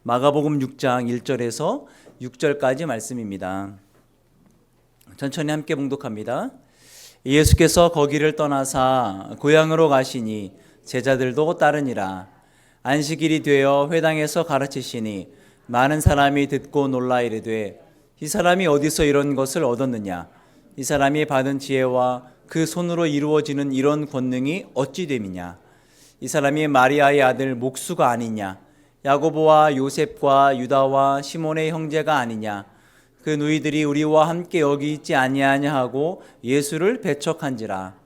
마가복음 6장 1절에서 6절까지 말씀입니다. 천천히 함께 봉독합니다. 예수께서 거기를 떠나사 고향으로 가시니 제자들도 따르니라. 안식일이 되어 회당에서 가르치시니 많은 사람이 듣고 놀라 이르되 이 사람이 어디서 이런 것을 얻었느냐? 이 사람이 받은 지혜와 그 손으로 이루어지는 이런 권능이 어찌 됨이냐? 이 사람이 마리아의 아들 목수가 아니냐? 야고보와 요셉과 유다와 시몬의 형제가 아니냐? 그 누이들이 우리와 함께 여기 있지 아니하냐 하고 예수를 배척한지라.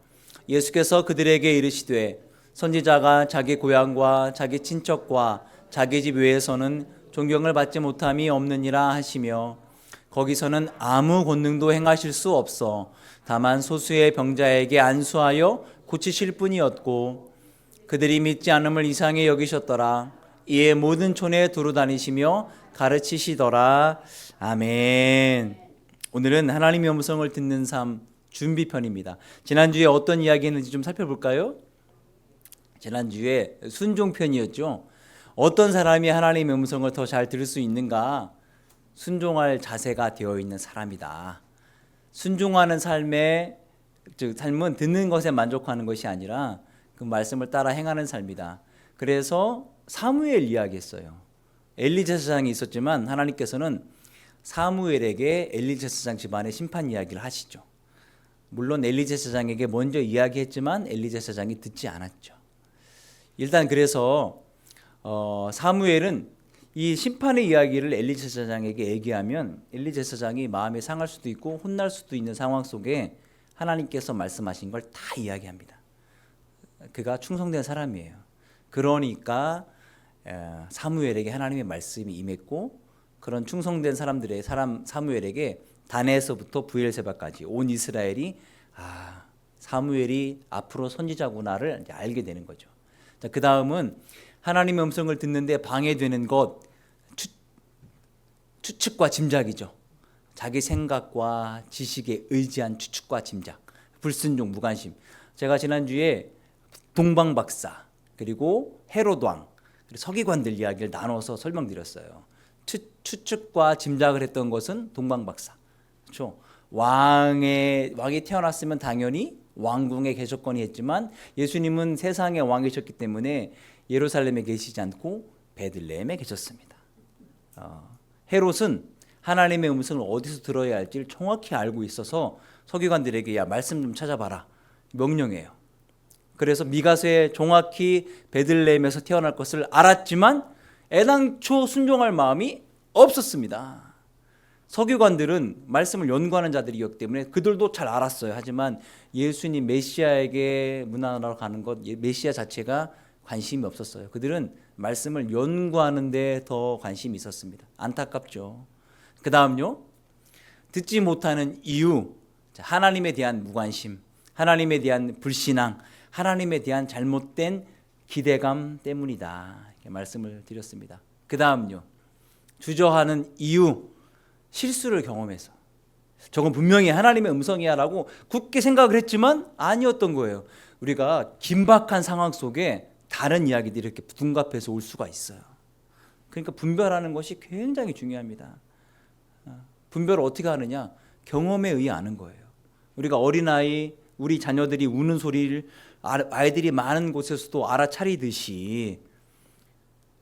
예수께서 그들에게 이르시되 선지자가 자기 고향과 자기 친척과 자기 집 외에서는 존경을 받지 못함이 없느니라 하시며 거기서는 아무 권능도 행하실 수 없어 다만 소수의 병자에게 안수하여 고치실 뿐이었고 그들이 믿지 않음을 이상히 여기셨더라. 이에 모든 촌에 두루 다니시며 가르치시더라. 아멘. 오늘은 하나님의 음성을 듣는 삶 준비편입니다. 지난주에 어떤 이야기 했는지 좀 살펴볼까요? 지난주에 순종편이었죠. 어떤 사람이 하나님의 음성을 더 잘 들을 수 있는가? 순종할 자세가 되어 있는 사람이다. 순종하는 삶은 듣는 것에 만족하는 것이 아니라 그 말씀을 따라 행하는 삶이다. 그래서 사무엘 이야기했어요. 엘리 제사장이 있었지만 하나님께서는 사무엘에게 엘리 제사장 집안의 심판 이야기를 하시죠. 물론 엘리 제사장에게 먼저 이야기했지만 엘리 제사장이 듣지 않았죠. 일단 그래서 사무엘은 이 심판의 이야기를 엘리 제사장에게 얘기하면 엘리 제사장이 마음이 상할 수도 있고 혼날 수도 있는 상황 속에 하나님께서 말씀하신 걸 다 이야기합니다. 그가 충성된 사람이에요. 그러니까 사무엘에게 하나님의 말씀이 임했고 그런 충성된 사무엘에게 단에서부터 브엘세바까지 온 이스라엘이 사무엘이 앞으로 선지자구나를 이제 알게 되는 거죠. 그 다음은 하나님의 음성을 듣는데 방해되는 것 추측과 짐작이죠. 자기 생각과 지식에 의지한 추측과 짐작, 불순종, 무관심. 제가 지난주에 동방박사 그리고 헤롯왕 그리고 서기관들 이야기를 나눠서 설명드렸어요. 추측과 짐작을 했던 것은 동방박사. 그렇죠? 왕이 태어났으면 당연히 왕궁에 계셨거니 했지만 예수님은 세상의 왕이셨기 때문에 예루살렘에 계시지 않고 베들레헴에 계셨습니다. 헤롯은 하나님의 음성을 어디서 들어야 할지를 정확히 알고 있어서 서기관들에게 말씀 좀 찾아봐라 명령해요. 그래서 미가서에 정확히 베들레헴에서 태어날 것을 알았지만 애당초 순종할 마음이 없었습니다. 서기관들은 말씀을 연구하는 자들이었기 때문에 그들도 잘 알았어요. 하지만 예수님 메시아에게 문안하러 가는 것, 메시아 자체가 관심이 없었어요. 그들은 말씀을 연구하는 데 더 관심이 있었습니다. 안타깝죠. 그 다음요, 듣지 못하는 이유, 하나님에 대한 무관심, 하나님에 대한 불신앙, 하나님에 대한 잘못된 기대감 때문이다. 이렇게 말씀을 드렸습니다. 그 다음요, 주저하는 이유, 실수를 경험해서 저건 분명히 하나님의 음성이야 라고 굳게 생각을 했지만 아니었던 거예요. 우리가 긴박한 상황 속에 다른 이야기들이 이렇게 둔갑해서 올 수가 있어요. 그러니까 분별하는 것이 굉장히 중요합니다. 분별을 어떻게 하느냐? 경험에 의해 아는 거예요. 우리가 어린아이, 우리 자녀들이 우는 소리를 아이들이 많은 곳에서도 알아차리듯이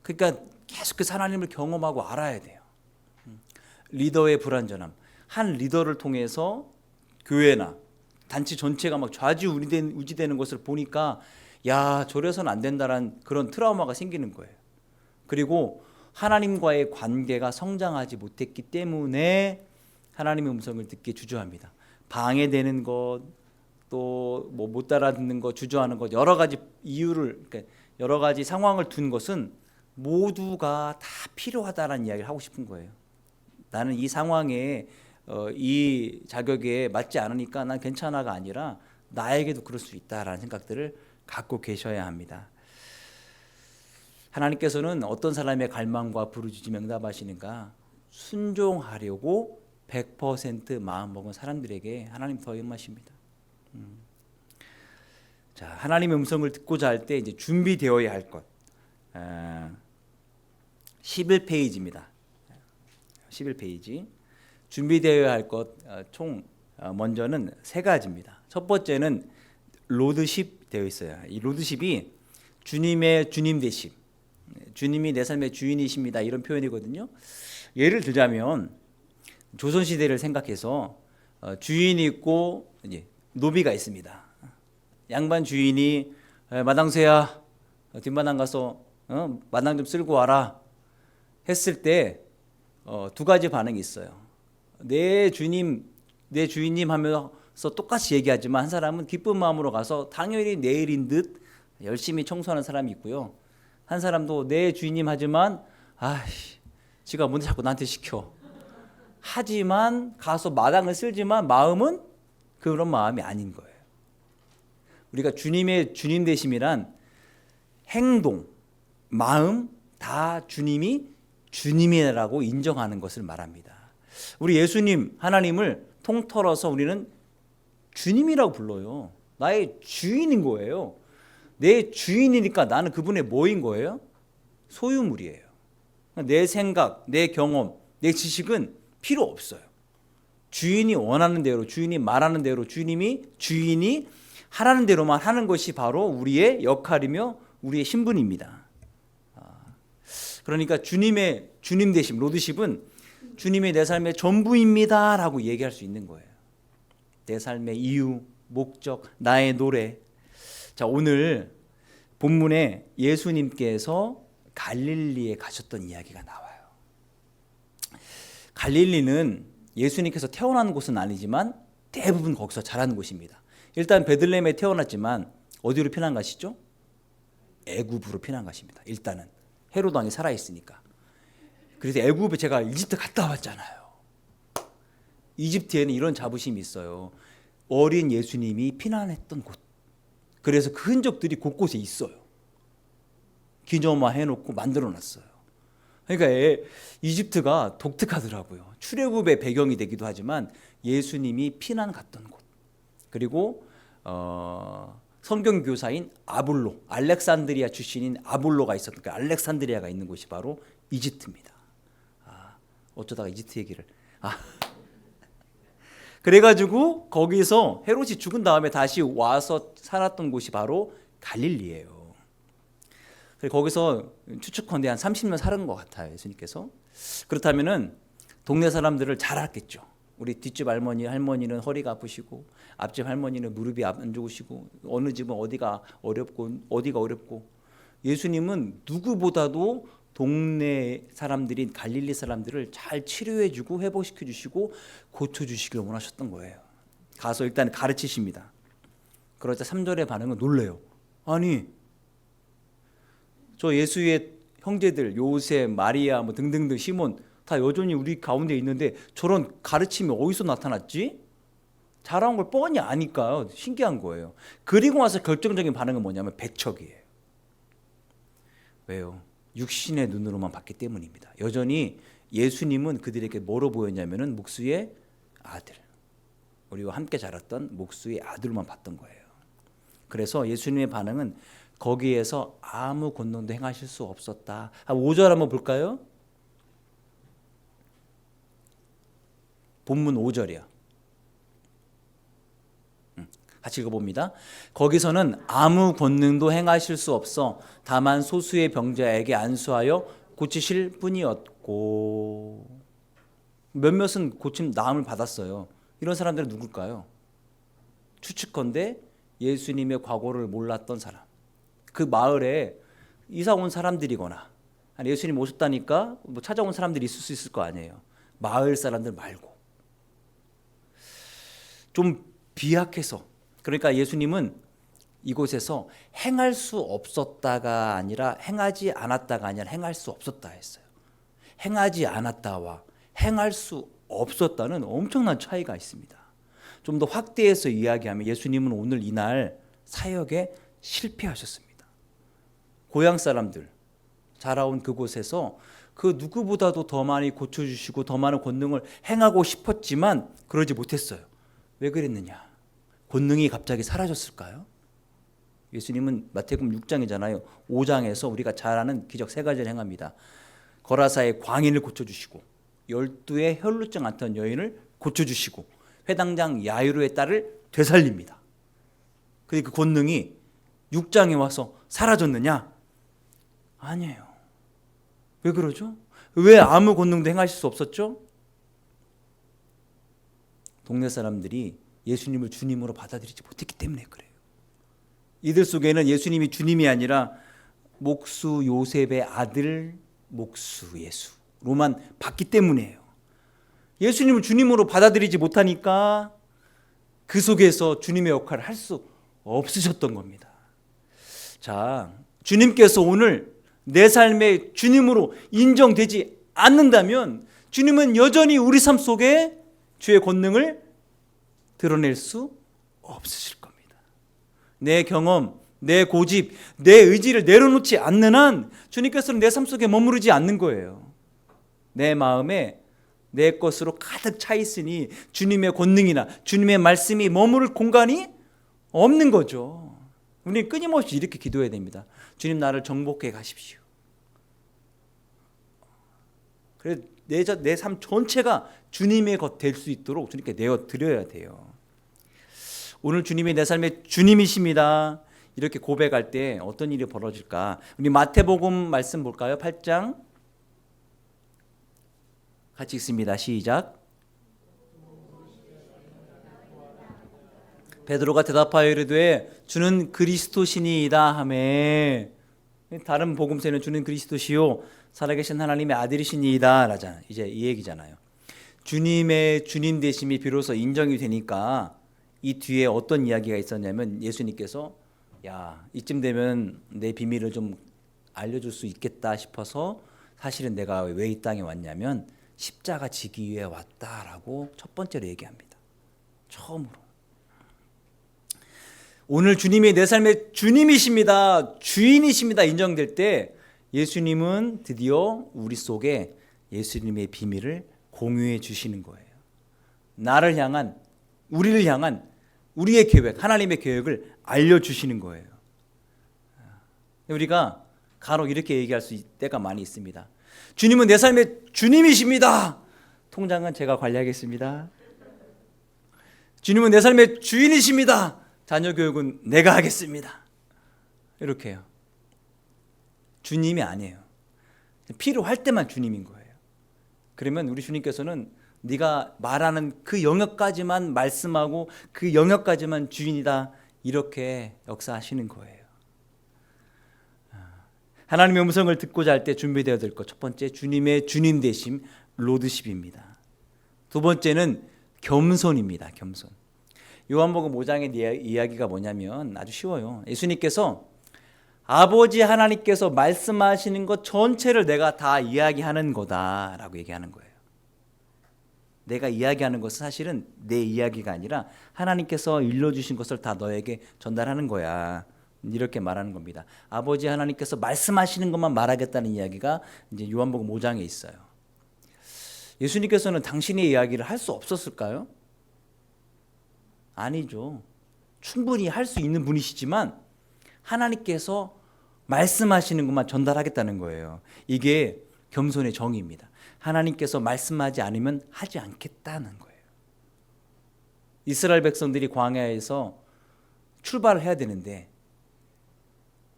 그러니까 계속 그 하나님을 경험하고 알아야 돼요. 리더의 불완전함. 한 리더를 통해서 교회나 단체 전체가 막 좌지우지되는 것을 보니까 저래서는 안 된다라는 그런 트라우마가 생기는 거예요. 그리고 하나님과의 관계가 성장하지 못했기 때문에 하나님의 음성을 듣기 주저합니다. 방해되는 것, 또 못 따라듣는 것, 주저하는 것, 여러 가지 이유를, 그러니까 여러 가지 상황을 둔 것은 모두가 다 필요하다라는 이야기를 하고 싶은 거예요. 나는 이 상황에 이 자격에 맞지 않으니까 난 괜찮아가 아니라 나에게도 그럴 수 있다라는 생각들을 갖고 계셔야 합니다. 하나님께서는 어떤 사람의 갈망과 부르짖음에 응답하시는가? 순종하려고 100% 마음먹은 사람들에게 하나님 더 임하십니다. 자, 하나님의 음성을 듣고자 할 때 이제 준비되어야 할 것. 11페이지입니다. 11페이지. 준비되어야 할 것 총 먼저는 세 가지입니다. 첫 번째는 로드십 되어 있어요. 이 로드십이 주님의 주님 되심, 주님이 내 삶의 주인이십니다, 이런 표현이거든요. 예를 들자면 조선시대를 생각해서 주인이 있고 이제 노비가 있습니다. 양반 주인이 마당새야 뒷마당 가서 마당 좀 쓸고 와라 했을 때 두 가지 반응이 있어요. 내 주인님 하면서 똑같이 얘기하지만 한 사람은 기쁜 마음으로 가서 당연히 내 일인 듯 열심히 청소하는 사람이 있고요. 한 사람도 내 주인님 하지만 지가 뭔데 자꾸 나한테 시켜. 하지만 가서 마당을 쓸지만 마음은 그런 마음이 아닌 거예요. 우리가 주님의 주님 되심이란 행동, 마음 다 주님이 주님이라고 인정하는 것을 말합니다. 우리 예수님 하나님을 통틀어서 우리는 주님이라고 불러요. 나의 주인인 거예요. 내 주인이니까 나는 그분의 뭐인 거예요? 소유물이에요. 내 생각, 내 경험, 내 지식은 필요 없어요. 주인이 원하는 대로, 주인이 말하는 대로, 주인이 하라는 대로만 하는 것이 바로 우리의 역할이며 우리의 신분입니다. 그러니까 주님의 주님 되심, 로드십은 주님이 내 삶의 전부입니다 라고 얘기할 수 있는 거예요. 내 삶의 이유, 목적, 나의 노래. 자, 오늘 본문에 예수님께서 갈릴리에 가셨던 이야기가 나와요. 갈릴리는 예수님께서 태어난 곳은 아니지만 대부분 거기서 자란 곳입니다. 일단 베들레헴에 태어났지만 어디로 피난 가시죠? 애굽으로 피난 가십니다. 일단은 헤로도 왕이 살아있으니까. 그래서 애굽에 제가 이집트 갔다 왔잖아요. 이집트에는 이런 자부심이 있어요. 어린 예수님이 피난했던 곳. 그래서 그 흔적들이 곳곳에 있어요. 기념화 해놓고 만들어놨어요. 그러니까 이집트가 독특하더라고요. 출애굽의 배경이 되기도 하지만 예수님이 피난 갔던 곳. 그리고 성경 교사인 아볼로, 알렉산드리아 출신인 아볼로가 있었던 그 알렉산드리아가 있는 곳이 바로 이집트입니다. 어쩌다가 이집트 얘기를 그래가지고 거기서 헤롯이 죽은 다음에 다시 와서 살았던 곳이 바로 갈릴리예요. 거기서 추측컨대 한 30년 살은 것 같아요, 예수님께서. 그렇다면은 동네 사람들을 잘 알았겠죠. 우리 뒷집 할머니는 허리가 아프시고, 앞집 할머니는 무릎이 안 좋으시고, 어느 집은 어디가 어렵고, 예수님은 누구보다도 동네 사람들인 갈릴리 사람들을 잘 치료해주고 회복시켜주시고 고쳐주시길 원하셨던 거예요. 가서 일단 가르치십니다. 그러자 3절의 반응은 놀래요. 아니, 저 예수의 형제들 요셉, 마리아 뭐 등등등 시몬 다 여전히 우리 가운데 있는데 저런 가르침이 어디서 나타났지? 잘한 걸 뻔히 아니까 신기한 거예요. 그리고 와서 결정적인 반응은 뭐냐면 배척이에요. 왜요? 육신의 눈으로만 봤기 때문입니다. 여전히 예수님은 그들에게 뭐로 보였냐면은 목수의 아들, 우리와 함께 자랐던 목수의 아들로만 봤던 거예요. 그래서 예수님의 반응은 거기에서 아무 권능도 행하실 수 없었다. 5절 한번 볼까요? 본문 5절이야. 같이 읽어봅니다. 거기서는 아무 권능도 행하실 수 없어 다만 소수의 병자에게 안수하여 고치실 뿐이었고, 몇몇은 고침 나음을 받았어요. 이런 사람들은 누굴까요? 추측컨대 예수님의 과거를 몰랐던 사람, 그 마을에 이사 온 사람들이거나 아니 예수님 오셨다니까 뭐 찾아온 사람들이 있을 수 있을 거 아니에요. 마을 사람들 말고 좀 비약해서, 그러니까 예수님은 이곳에서 행할 수 없었다가 아니라 행하지 않았다가 아니라 행할 수 없었다 했어요. 행하지 않았다와 행할 수 없었다는 엄청난 차이가 있습니다. 좀 더 확대해서 이야기하면 예수님은 오늘 이날 사역에 실패하셨습니다. 고향 사람들 자라온 그곳에서 그 누구보다도 더 많이 고쳐주시고 더 많은 권능을 행하고 싶었지만 그러지 못했어요. 왜 그랬느냐? 권능이 갑자기 사라졌을까요? 예수님은 마태복음 6장이잖아요. 5장에서 우리가 잘 아는 기적 3가지를 행합니다. 거라사의 광인을 고쳐주시고 12의 혈루증 앓던 여인을 고쳐주시고 회당장 야이로의 딸을 되살립니다. 그 권능이 6장에 와서 사라졌느냐? 아니에요. 왜 그러죠? 왜 아무 권능도 행하실 수 없었죠? 동네 사람들이 예수님을 주님으로 받아들이지 못했기 때문에 그래요. 이들 속에는 예수님이 주님이 아니라 목수 요셉의 아들 목수 예수로만 봤기 때문이에요. 예수님을 주님으로 받아들이지 못하니까 그 속에서 주님의 역할을 할 수 없으셨던 겁니다. 자, 주님께서 오늘 내 삶에 주님으로 인정되지 않는다면 주님은 여전히 우리 삶 속에 주의 권능을 드러낼 수 없으실 겁니다. 내 경험, 내 고집, 내 의지를 내려놓지 않는 한 주님께서는 내 삶 속에 머무르지 않는 거예요. 내 마음에 내 것으로 가득 차 있으니 주님의 권능이나 주님의 말씀이 머무를 공간이 없는 거죠. 우리는 끊임없이 이렇게 기도해야 됩니다. 주님, 나를 정복해 가십시오. 그래서 내 삶 전체가 주님의 것 될 수 있도록 주님께 내어드려야 돼요. 오늘 주님이 내 삶의 주님이십니다. 이렇게 고백할 때 어떤 일이 벌어질까? 우리 마태복음 말씀 볼까요? 8장 같이 읽습니다. 시작. 베드로가 대답하여 이르되 주는 그리스도시니이다 하매, 다른 복음서에는 주는 그리스도시요 살아계신 하나님의 아들이시니이다 라잖아. 이제 이 얘기잖아요. 주님의 주님 되심이 비로소 인정이 되니까 이 뒤에 어떤 이야기가 있었냐면 예수님께서 야, 이쯤 되면 내 비밀을 좀 알려줄 수 있겠다 싶어서 사실은 내가 왜 이 땅에 왔냐면 십자가 지기 위해 왔다라고 첫 번째로 얘기합니다. 처음으로. 오늘 주님이 내 삶의 주님이십니다, 주인이십니다 인정될 때 예수님은 드디어 우리 속에 예수님의 비밀을 공유해 주시는 거예요. 나를 향한, 우리를 향한 우리의 계획, 하나님의 계획을 알려주시는 거예요. 우리가 간혹 이렇게 얘기할 수 있을 때가 많이 있습니다. 주님은 내 삶의 주님이십니다. 통장은 제가 관리하겠습니다. 주님은 내 삶의 주인이십니다. 자녀 교육은 내가 하겠습니다. 이렇게 해요. 주님이 아니에요. 필요할 때만 주님인 거예요. 그러면 우리 주님께서는 네가 말하는 그 영역까지만 말씀하고 그 영역까지만 주인이다 이렇게 역사하시는 거예요. 하나님의 음성을 듣고자 할 때 준비되어야 될 것, 첫 번째 주님의 주님 되심 로드십입니다. 두 번째는 겸손입니다. 겸손. 요한복음 5장의 이야기가 뭐냐면 아주 쉬워요. 예수님께서 아버지 하나님께서 말씀하시는 것 전체를 내가 다 이야기하는 거다라고 얘기하는 거예요. 내가 이야기하는 것은 사실은 내 이야기가 아니라 하나님께서 일러주신 것을 다 너에게 전달하는 거야. 이렇게 말하는 겁니다. 아버지 하나님께서 말씀하시는 것만 말하겠다는 이야기가 이제 요한복음 5장에 있어요. 예수님께서는 당신의 이야기를 할 수 없었을까요? 아니죠. 충분히 할 수 있는 분이시지만 하나님께서 말씀하시는 것만 전달하겠다는 거예요. 이게 겸손의 정의입니다. 하나님께서 말씀하지 않으면 하지 않겠다는 거예요. 이스라엘 백성들이 광야에서 출발을 해야 되는데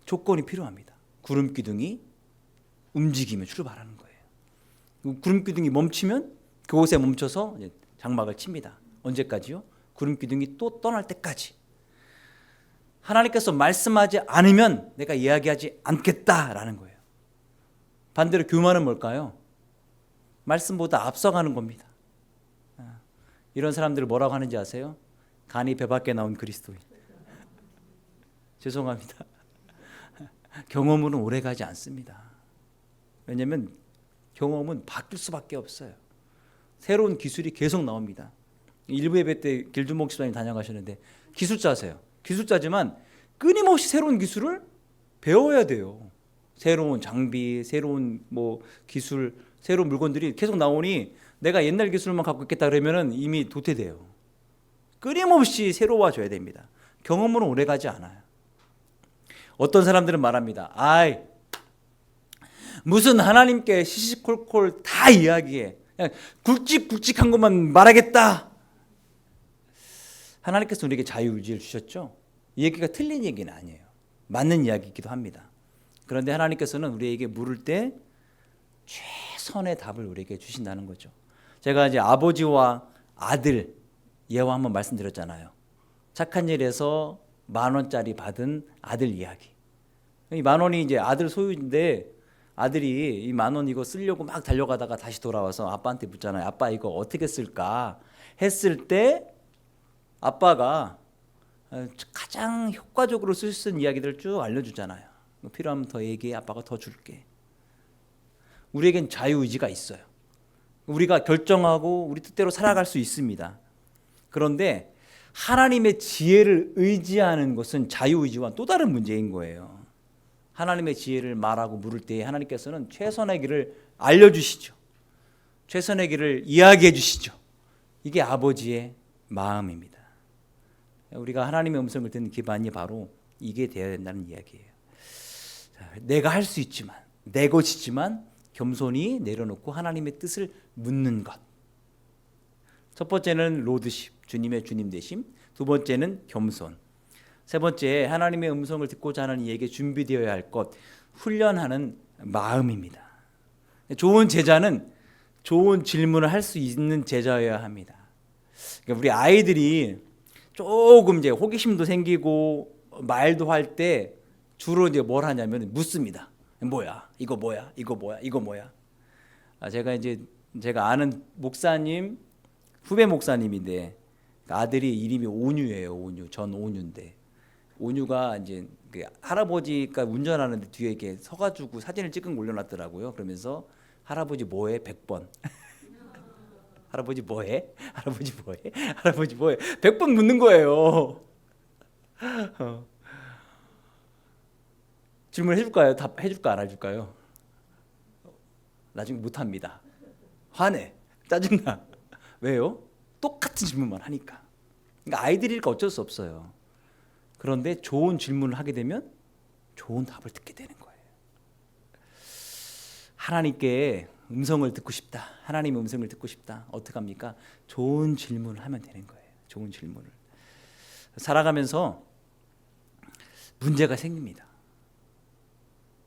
조건이 필요합니다. 구름 기둥이 움직이면 출발하는 거예요. 구름 기둥이 멈추면 그곳에 멈춰서 장막을 칩니다. 언제까지요? 구름 기둥이 또 떠날 때까지. 하나님께서 말씀하지 않으면 내가 이야기하지 않겠다라는 거예요. 반대로 교만은 뭘까요? 말씀보다 앞서가는 겁니다. 이런 사람들을 뭐라고 하는지 아세요? 간이 배 밖에 나온 그리스도인. 죄송합니다. 경험으로는 오래가지 않습니다. 왜냐하면 경험은 바뀔 수밖에 없어요. 새로운 기술이 계속 나옵니다. 일부 예배 때 길준목 집사님 다녀가셨는데 기술자세요. 기술자지만 끊임없이 새로운 기술을 배워야 돼요. 새로운 장비, 새로운 기술, 새로운 물건들이 계속 나오니 내가 옛날 기술만 갖고 있겠다 그러면은 이미 도태돼요. 끊임없이 새로워져야 됩니다. 경험으로는 오래가지 않아요. 어떤 사람들은 말합니다. 무슨 하나님께 시시콜콜 다 이야기해. 그냥 굵직굵직한 것만 말하겠다. 하나님께서 우리에게 자유의지를 주셨죠. 이 얘기가 틀린 얘기는 아니에요. 맞는 이야기이기도 합니다. 그런데 하나님께서는 우리에게 물을 때 최선의 답을 우리에게 주신다는 거죠. 제가 이제 아버지와 아들 예화 한번 말씀드렸잖아요. 착한 일에서 10,000원짜리 받은 아들 이야기. 이 10,000원이 이제 아들 소유인데 아들이 이 10,000원 이거 쓰려고 막 달려가다가 다시 돌아와서 아빠한테 묻잖아요. 아빠 이거 어떻게 쓸까? 했을 때 아빠가 가장 효과적으로 쓸 수 있는 이야기들을 쭉 알려주잖아요. 필요하면 더 얘기해. 아빠가 더 줄게. 우리에겐 자유의지가 있어요. 우리가 결정하고 우리 뜻대로 살아갈 수 있습니다. 그런데 하나님의 지혜를 의지하는 것은 자유의지와 또 다른 문제인 거예요. 하나님의 지혜를 말하고 물을 때 하나님께서는 최선의 길을 알려주시죠. 최선의 길을 이야기해 주시죠. 이게 아버지의 마음입니다. 우리가 하나님의 음성을 듣는 기반이 바로 이게 되어야 된다는 이야기예요. 내가 할 수 있지만, 내 것이지만 겸손히 내려놓고 하나님의 뜻을 묻는 것. 첫 번째는 로드십, 주님의 주님 되심. 두 번째는 겸손. 세 번째, 하나님의 음성을 듣고자 하는 이에게 준비되어야 할 것, 훈련하는 마음입니다. 좋은 제자는 좋은 질문을 할 수 있는 제자여야 합니다. 그러니까 우리 아이들이 조금 이제 호기심도 생기고 말도 할 때 주로 이제 뭘 하냐면 묻습니다. 뭐야? 이거 뭐야? 이거 뭐야? 이거 뭐야? 제가 아는 목사님, 후배 목사님인데 아들이 이름이 온유예요. 온유. 전 온유인데 온유가 이제 그 할아버지가 운전하는데 뒤에 이렇게 서가지고 사진을 찍은 거 올려놨더라고요. 그러면서 할아버지 뭐해? 100번. 할아버지 뭐해? 할아버지 뭐해? 할아버지 뭐해? 100번 묻는 거예요. 질문 해줄까요? 답 해줄까 안 해줄까요? 나중에 못합니다. 화내. 짜증나. 왜요? 똑같은 질문만 하니까. 그러니까 아이들이니까 어쩔 수 없어요. 그런데 좋은 질문을 하게 되면 좋은 답을 듣게 되는 거예요. 하나님께 음성을 듣고 싶다. 하나님의 음성을 듣고 싶다. 어떻게 합니까? 좋은 질문을 하면 되는 거예요. 좋은 질문을. 살아가면서 문제가 생깁니다.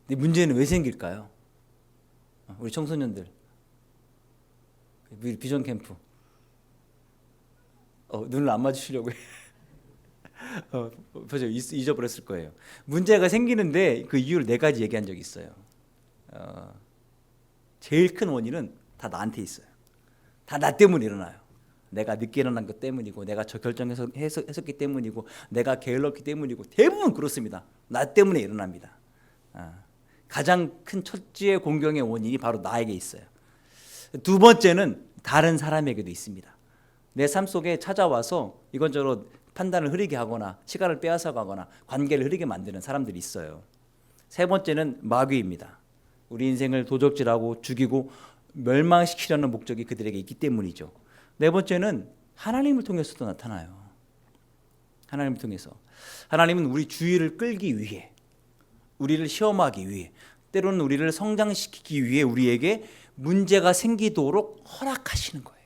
근데 문제는 왜 생길까요? 우리 청소년들, 우리 비전 캠프, 눈을 안 마주치려고 해. 벌써 잊어버렸을 거예요. 문제가 생기는데 그 이유를 4가지 얘기한 적이 있어요. 제일 큰 원인은 다 나한테 있어요. 다 나 때문에 일어나요. 내가 늦게 일어난 것 때문이고, 내가 저 결정해서 했었기 때문이고, 내가 게을렀기 때문이고, 대부분 그렇습니다. 나 때문에 일어납니다. 가장 큰 첫째 공경의 원인이 바로 나에게 있어요. 두 번째는 다른 사람에게도 있습니다. 내 삶 속에 찾아와서 이건저건 판단을 흐리게 하거나 시간을 빼앗아 가거나 관계를 흐리게 만드는 사람들이 있어요. 세 번째는 마귀입니다. 우리 인생을 도적질하고 죽이고 멸망시키려는 목적이 그들에게 있기 때문이죠. 네 번째는 하나님을 통해서도 나타나요. 하나님을 통해서. 하나님은 우리 주의를 끌기 위해, 우리를 시험하기 위해, 때로는 우리를 성장시키기 위해 우리에게 문제가 생기도록 허락하시는 거예요.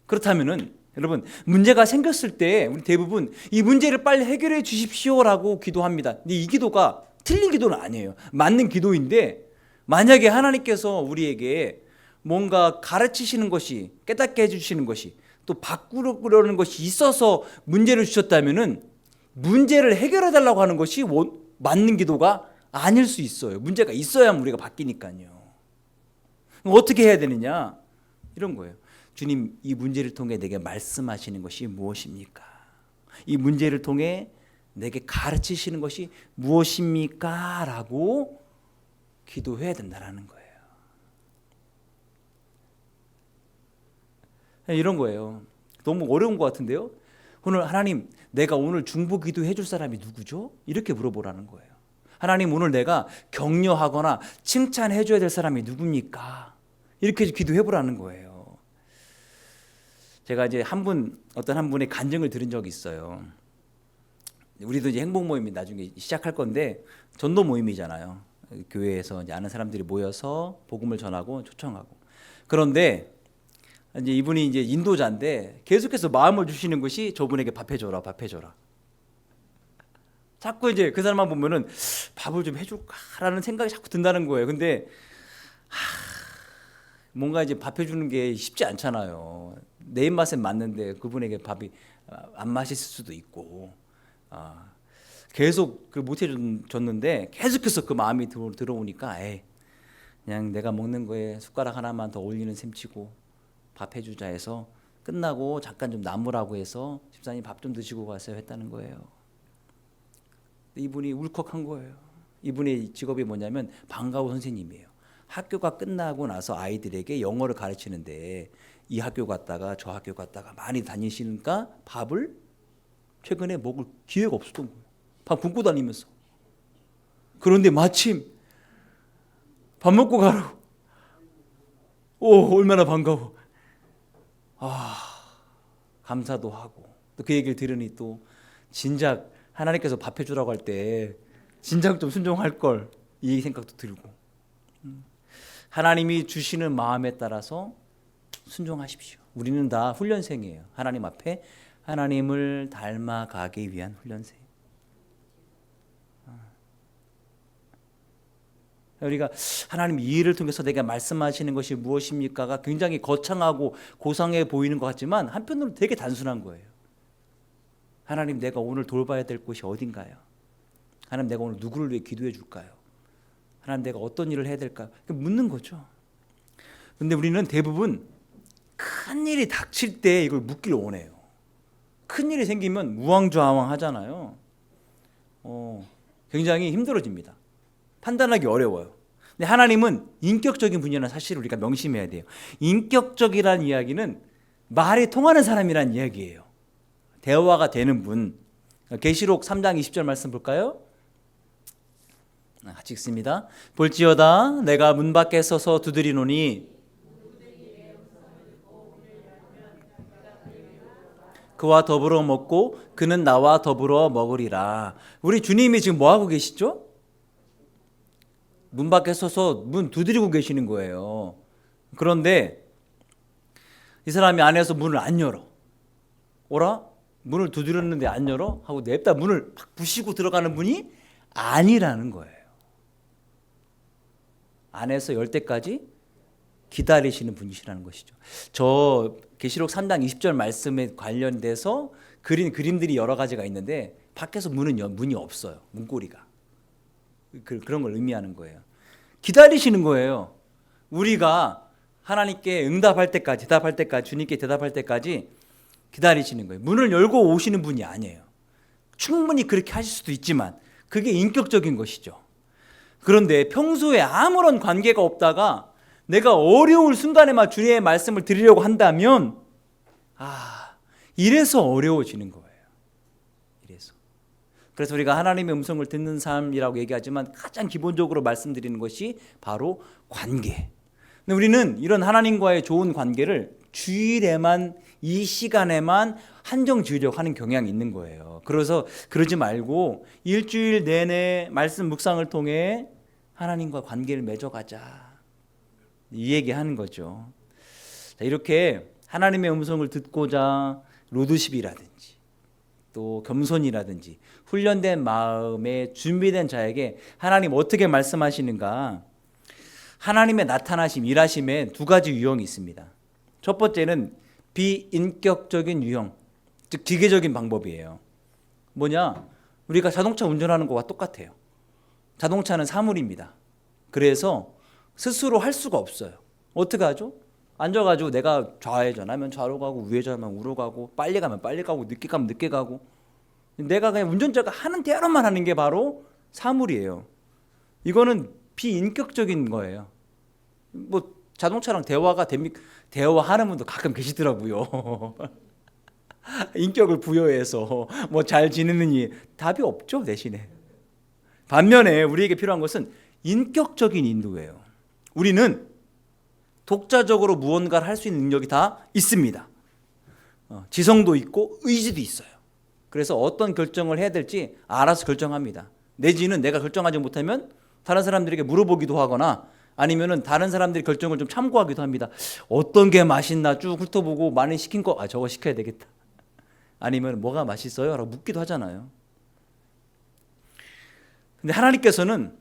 그렇다면은 여러분, 문제가 생겼을 때 우리 대부분 이 문제를 빨리 해결해 주십시오라고 기도합니다. 근데 이 기도가 틀린 기도는 아니에요. 맞는 기도인데 만약에 하나님께서 우리에게 뭔가 가르치시는 것이, 깨닫게 해주시는 것이, 또 바꾸려는 것이 있어서 문제를 주셨다면은 문제를 해결해 달라고 하는 것이 맞는 기도가 아닐 수 있어요. 문제가 있어야만 우리가 바뀌니까요. 어떻게 해야 되느냐? 이런 거예요. 주님, 이 문제를 통해 내게 말씀하시는 것이 무엇입니까? 이 문제를 통해 내게 가르치시는 것이 무엇입니까? 라고 기도해야 된다는 거예요. 이런 거예요. 너무 어려운 것 같은데요. 오늘 하나님, 내가 오늘 중보 기도해 줄 사람이 누구죠? 이렇게 물어보라는 거예요. 하나님, 오늘 내가 격려하거나 칭찬해 줘야 될 사람이 누굽니까? 이렇게 기도해 보라는 거예요. 제가 이제 어떤 한 분의 간증을 들은 적이 있어요. 우리도 이제 행복 모임이 나중에 시작할 건데 전도 모임이잖아요. 교회에서 이제 아는 사람들이 모여서 복음을 전하고 초청하고. 그런데 이제 이분이 이제 인도자인데 계속해서 마음을 주시는 것이 저분에게 밥 해줘라, 밥 해줘라. 자꾸 이제 그 사람만 보면은 밥을 좀 해줄까라는 생각이 자꾸 든다는 거예요. 근데 뭔가 이제 밥 해주는 게 쉽지 않잖아요. 내 입맛에 맞는데 그분에게 밥이 안 맛있을 수도 있고, 계속 그 못 해줬는데 계속해서 그 마음이 들어오니까, 그냥 내가 먹는 거에 숟가락 하나만 더 올리는 셈치고 밥 해주자 해서 끝나고 잠깐 좀 남으라고 해서 집사님 밥 좀 드시고 가세요 했다는 거예요. 이분이 울컥한 거예요. 이분의 직업이 뭐냐면 방과후 선생님이에요. 학교가 끝나고 나서 아이들에게 영어를 가르치는데 이 학교 갔다가 저 학교 갔다가 많이 다니시니까 밥을 최근에 먹을 기회가 없었던 거예요. 밥 굶고 다니면서. 그런데 마침 밥 먹고 가라고. 오, 얼마나 반가워. 감사도 하고 또 그 얘기를 들으니 또 진작 하나님께서 밥 해주라고 할 때 진작 좀 순종할 걸, 이 생각도 들고. 하나님이 주시는 마음에 따라서 순종하십시오. 우리는 다 훈련생이에요. 하나님 앞에 하나님을 닮아가기 위한 훈련생. 우리가 하나님 이 일을 통해서 내가 말씀하시는 것이 무엇입니까가 굉장히 거창하고 고상해 보이는 것 같지만 한편으로 되게 단순한 거예요. 하나님, 내가 오늘 돌봐야 될 곳이 어딘가요? 하나님, 내가 오늘 누구를 위해 기도해 줄까요? 하나님, 내가 어떤 일을 해야 될까요? 묻는 거죠. 그런데 우리는 대부분 큰 일이 닥칠 때 이걸 묻기를 원해요. 큰 일이 생기면 우왕좌왕 하잖아요. 굉장히 힘들어집니다. 판단하기 어려워요. 근데 하나님은 인격적인 분이라는 사실을 우리가 명심해야 돼요. 인격적이라는 이야기는 말이 통하는 사람이라는 이야기예요. 대화가 되는 분. 계시록 3장 20절 말씀 볼까요? 같이 읽습니다. 볼지어다 내가 문 밖에 서서 두드리노니 그와 더불어 먹고 그는 나와 더불어 먹으리라. 우리 주님이 지금 뭐 하고 계시죠? 문 밖에 서서 문 두드리고 계시는 거예요. 그런데 이 사람이 안에서 문을 안 열어. 오라? 문을 두드렸는데 안 열어? 하고 냅다 문을 팍 부시고 들어가는 분이 아니라는 거예요. 안에서 열 때까지 기다리시는 분이시라는 것이죠. 저 계시록 3장 20절 말씀에 관련돼서 그린 그림들이 여러 가지가 있는데 밖에서 문이 없어요. 문고리가. 그런 걸 의미하는 거예요. 기다리시는 거예요. 우리가 하나님께 응답할 때까지, 대답할 때까지, 주님께 대답할 때까지 기다리시는 거예요. 문을 열고 오시는 분이 아니에요. 충분히 그렇게 하실 수도 있지만 그게 인격적인 것이죠. 그런데 평소에 아무런 관계가 없다가 내가 어려울 순간에만 주님의 말씀을 드리려고 한다면 이래서 어려워지는 거예요. 이래서. 그래서 우리가 하나님의 음성을 듣는 삶이라고 얘기하지만 가장 기본적으로 말씀드리는 것이 바로 관계. 근데 우리는 이런 하나님과의 좋은 관계를 주일에만, 이 시간에만 한정 지으려고 하는 경향이 있는 거예요. 그래서 그러지 말고 일주일 내내 말씀 묵상을 통해 하나님과 관계를 맺어가자, 이 얘기하는 거죠. 자, 이렇게 하나님의 음성을 듣고자 로드십이라든지 또 겸손이라든지 훈련된 마음에 준비된 자에게 하나님 어떻게 말씀하시는가? 하나님의 나타나심, 일하심에 두 가지 유형이 있습니다. 첫 번째는 비인격적인 유형, 즉 기계적인 방법이에요. 뭐냐? 우리가 자동차 운전하는 거와 똑같아요. 자동차는 사물입니다. 그래서 스스로 할 수가 없어요. 어떻게 하죠? 앉아가지고 내가 좌회전하면 좌로 가고 우회전하면 우로 가고 빨리 가면 빨리 가고 늦게 가면 늦게 가고, 내가 그냥 운전자가 하는 대로만 하는 게 바로 사물이에요. 이거는 비인격적인 거예요. 뭐 자동차랑 대화가 됩니까? 대화하는 분도 가끔 계시더라고요. 인격을 부여해서 뭐 잘 지내느니 답이 없죠, 대신에. 반면에 우리에게 필요한 것은 인격적인 인도예요. 우리는 독자적으로 무언가를 할 수 있는 능력이 다 있습니다. 지성도 있고 의지도 있어요. 그래서 어떤 결정을 해야 될지 알아서 결정합니다. 내지는 내가 결정하지 못하면 다른 사람들에게 물어보기도 하거나 아니면은 다른 사람들이 결정을 좀 참고하기도 합니다. 어떤 게 맛있나 쭉 훑어보고 많이 시킨 거 저거 시켜야 되겠다. 아니면 뭐가 맛있어요? 라고 묻기도 하잖아요. 근데 하나님께서는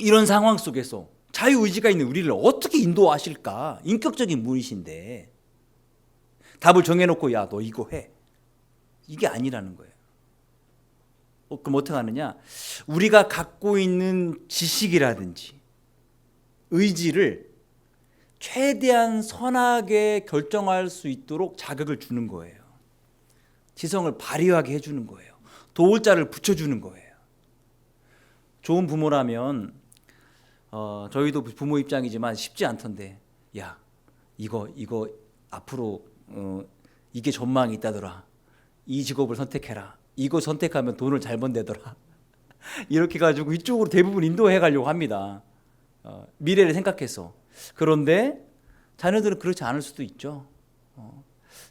이런 상황 속에서 자유의지가 있는 우리를 어떻게 인도하실까? 인격적인 분이신데 답을 정해놓고 야, 너 이거 해. 이게 아니라는 거예요. 그럼 어떻게 하느냐? 우리가 갖고 있는 지식이라든지 의지를 최대한 선하게 결정할 수 있도록 자극을 주는 거예요. 지성을 발휘하게 해주는 거예요. 도울 자를 붙여주는 거예요. 좋은 부모라면 저희도 부모 입장이지만 쉽지 않던데 야 이거 앞으로 이게 전망이 있다더라. 이 직업을 선택해라. 이거 선택하면 돈을 잘 번대더라. 이렇게 가지고 이쪽으로 대부분 인도해 가려고 합니다. 미래를 생각해서. 그런데 자녀들은 그렇지 않을 수도 있죠.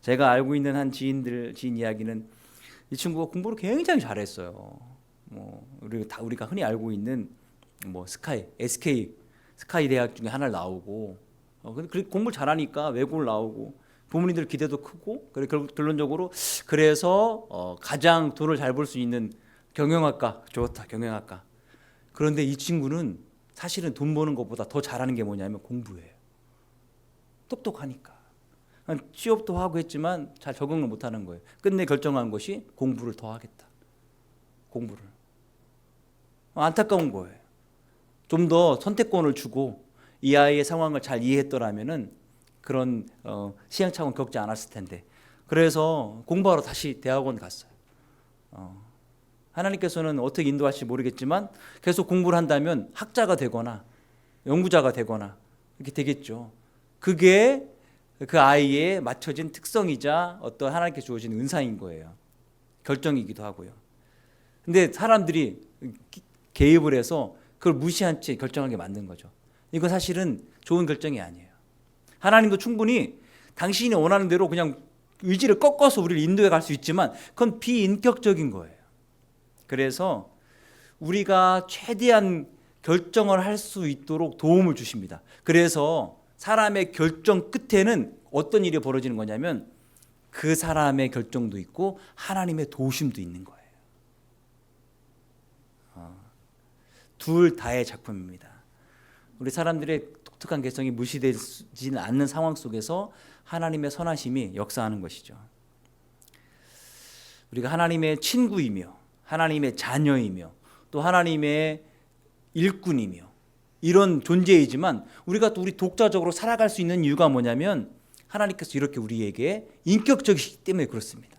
제가 알고 있는 한 지인 이야기는 이 친구가 공부를 굉장히 잘했어요. 우리가 흔히 알고 있는 SK 대학 중에 하나를 나오고 공부를 잘하니까 외고를 나오고 부모님들 기대도 크고 결론적으로 그래서 가장 돈을 잘 벌 수 있는 경영학과 좋다 경영학과. 그런데 이 친구는 사실은 돈 버는 것보다 더 잘하는 게 뭐냐면 공부예요. 똑똑하니까 취업도 하고 했지만 잘 적응을 못하는 거예요. 끝내 결정한 것이 공부를 더 하겠다. 공부를. 안타까운 거예요. 좀 더 선택권을 주고 이 아이의 상황을 잘 이해했더라면은 그런 시행착오는 겪지 않았을 텐데. 그래서 공부하러 다시 대학원 갔어요. 하나님께서는 어떻게 인도할지 모르겠지만 계속 공부를 한다면 학자가 되거나 연구자가 되거나 이렇게 되겠죠. 그게 그 아이의 맞춰진 특성이자 어떤 하나님께 주어진 은사인 거예요. 결정이기도 하고요. 근데 사람들이 개입을 해서 그걸 무시한 채 결정하게 만든 거죠. 이건 사실은 좋은 결정이 아니에요. 하나님도 충분히 당신이 원하는 대로 그냥 의지를 꺾어서 우리를 인도해 갈 수 있지만 그건 비인격적인 거예요. 그래서 우리가 최대한 결정을 할 수 있도록 도움을 주십니다. 그래서 사람의 결정 끝에는 어떤 일이 벌어지는 거냐면 그 사람의 결정도 있고 하나님의 도우심도 있는 거예요. 둘 다의 작품입니다. 우리 사람들의 독특한 개성이 무시되지는 않는 상황 속에서 하나님의 선하심이 역사하는 것이죠. 우리가 하나님의 친구이며 하나님의 자녀이며 또 하나님의 일꾼이며 이런 존재이지만 우리가 또 우리 독자적으로 살아갈 수 있는 이유가 뭐냐면 하나님께서 이렇게 우리에게 인격적이기 때문에 그렇습니다.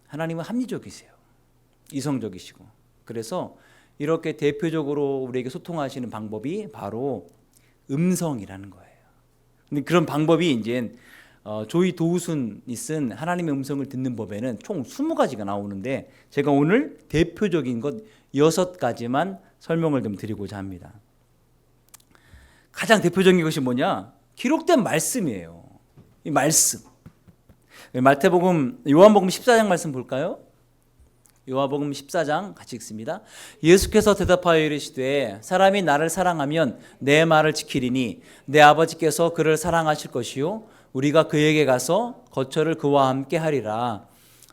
하나님은 합리적이세요. 이성적이시고. 그래서 이렇게 대표적으로 우리에게 소통하시는 방법이 바로 음성이라는 거예요. 근데 그런 방법이 이제 조이 도우슨이 쓴 하나님의 음성을 듣는 법에는 총 20가지가 나오는데 제가 오늘 대표적인 것 6가지만 설명을 좀 드리고자 합니다. 가장 대표적인 것이 뭐냐? 기록된 말씀이에요. 이 말씀. 요한복음 14장 말씀 볼까요? 요한복음 14장 같이 읽습니다. 예수께서 대답하여 이르시되 사람이 나를 사랑하면 내 말을 지키리니 내 아버지께서 그를 사랑하실 것이요 우리가 그에게 가서 거처를 그와 함께 하리라.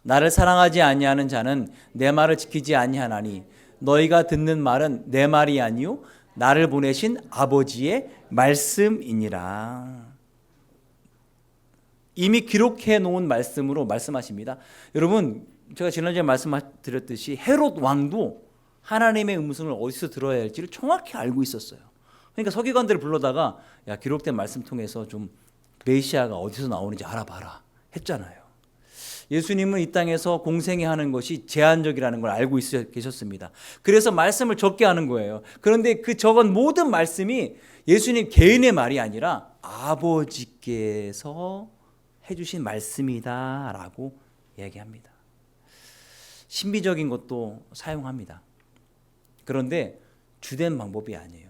나를 사랑하지 아니하는 자는 내 말을 지키지 아니하나니 너희가 듣는 말은 내 말이 아니요 나를 보내신 아버지의 말씀이니라. 이미 기록해 놓은 말씀으로 말씀하십니다. 여러분 제가 지난주에 말씀드렸듯이 헤롯 왕도 하나님의 음성을 어디서 들어야 할지를 정확히 알고 있었어요. 그러니까 서기관들을 불러다가 야 기록된 말씀 통해서 좀 메시아가 어디서 나오는지 알아봐라 했잖아요. 예수님은 이 땅에서 공생애 하는 것이 제한적이라는 걸 알고 계셨습니다. 그래서 말씀을 적게 하는 거예요. 그런데 그 적은 모든 말씀이 예수님 개인의 말이 아니라 아버지께서 해주신 말씀이다 라고 얘기합니다. 신비적인 것도 사용합니다. 그런데 주된 방법이 아니에요.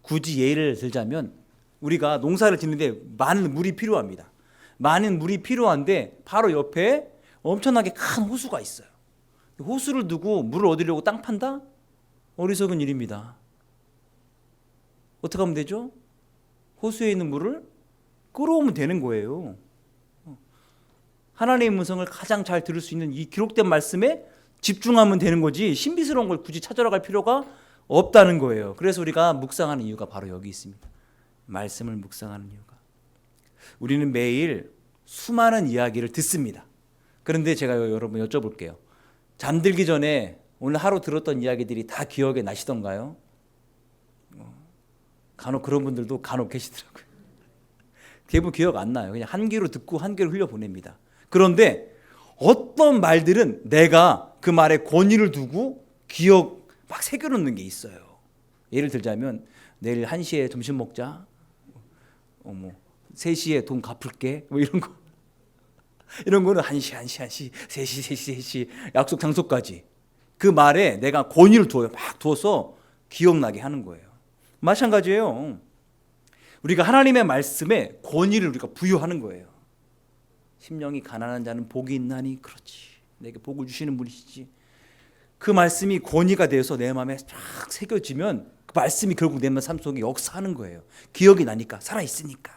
굳이 예를 들자면 우리가 농사를 짓는데 많은 물이 필요합니다. 많은 물이 필요한데 바로 옆에 엄청나게 큰 호수가 있어요. 호수를 두고 물을 얻으려고 땅 판다? 어리석은 일입니다. 어떻게 하면 되죠? 호수에 있는 물을 끌어오면 되는 거예요. 하나님의 음성을 가장 잘 들을 수 있는 이 기록된 말씀에 집중하면 되는 거지, 신비스러운 걸 굳이 찾아러 갈 필요가 없다는 거예요. 그래서 우리가 묵상하는 이유가 바로 여기 있습니다. 말씀을 묵상하는 이유가. 우리는 매일 수많은 이야기를 듣습니다. 그런데 제가 여러분 여쭤볼게요. 잠들기 전에 오늘 하루 들었던 이야기들이 다 기억에 나시던가요? 간혹 그런 분들도 간혹 계시더라고요. 대부분 기억 안 나요. 그냥 한 귀로 듣고 한 귀로 흘려보냅니다. 그런데 어떤 말들은 내가 그 말에 권위를 두고 기억 막 새겨놓는 게 있어요. 예를 들자면 내일 1시에 점심 먹자, 3시에 돈 갚을게, 뭐 이런 거. 이런 거는 1시, 3시 약속 장소까지 그 말에 내가 권위를 두어요. 막 두어서 기억나게 하는 거예요. 마찬가지예요. 우리가 하나님의 말씀에 권위를 우리가 부여하는 거예요. 심령이 가난한 자는 복이 있나니, 그렇지, 내게 복을 주시는 분이시지. 그 말씀이 권위가 되어서 내 마음에 쫙 새겨지면 그 말씀이 결국 내 삶 속에 역사하는 거예요. 기억이 나니까, 살아있으니까.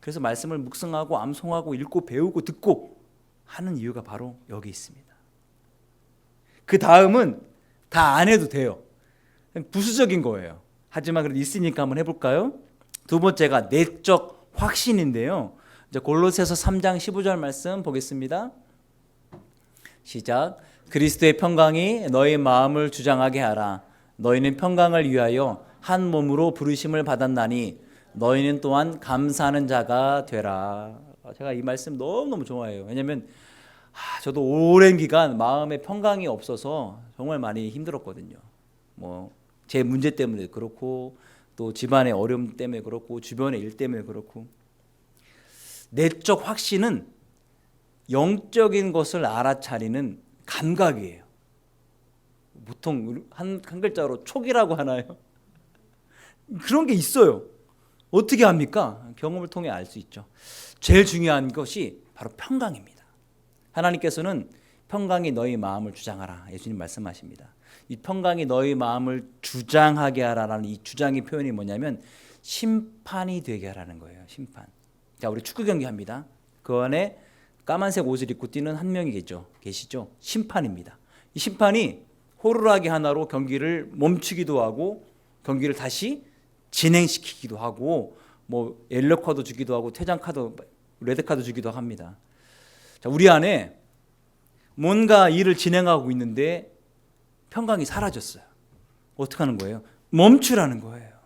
그래서 말씀을 묵상하고 암송하고 읽고 배우고 듣고 하는 이유가 바로 여기 있습니다. 그 다음은 다 안 해도 돼요. 부수적인 거예요. 하지만 그래도 있으니까 한번 해볼까요? 두 번째가 내적 확신인데요. 이제 골로새서 3장 15절 말씀 보겠습니다. 시작. 그리스도의 평강이 너희 마음을 주장하게 하라. 너희는 평강을 위하여 한 몸으로 부르심을 받았나니 너희는 또한 감사하는 자가 되라. 제가 이 말씀 너무너무 좋아해요. 왜냐하면 저도 오랜 기간 마음에 평강이 없어서 정말 많이 힘들었거든요. 제 문제 때문에 그렇고, 또 집안의 어려움 때문에 그렇고, 주변의 일 때문에 그렇고. 내적 확신은 영적인 것을 알아차리는 감각이에요. 보통 한 글자로 촉이라고 하나요? 그런 게 있어요. 어떻게 합니까? 경험을 통해 알 수 있죠. 제일 중요한 것이 바로 평강입니다. 하나님께서는 평강이 너희 마음을 주장하라, 예수님 말씀하십니다. 이 평강이 너희 마음을 주장하게 하라라는 이 주장의 표현이 뭐냐면 심판이 되게 하라는 거예요. 심판. 자, 우리 축구 경기 합니다. 그 안에 까만색 옷을 입고 뛰는 한 명이 계시죠? 심판입니다. 이 심판이 호루라기 하나로 경기를 멈추기도 하고 경기를 다시 진행시키기도 하고 옐로 카드 주기도 하고 퇴장 카드, 레드 카드 주기도 합니다. 자, 우리 안에 뭔가 일을 진행하고 있는데 평강이 사라졌어요. 어떻게 하는 거예요? 멈추라는 거예요.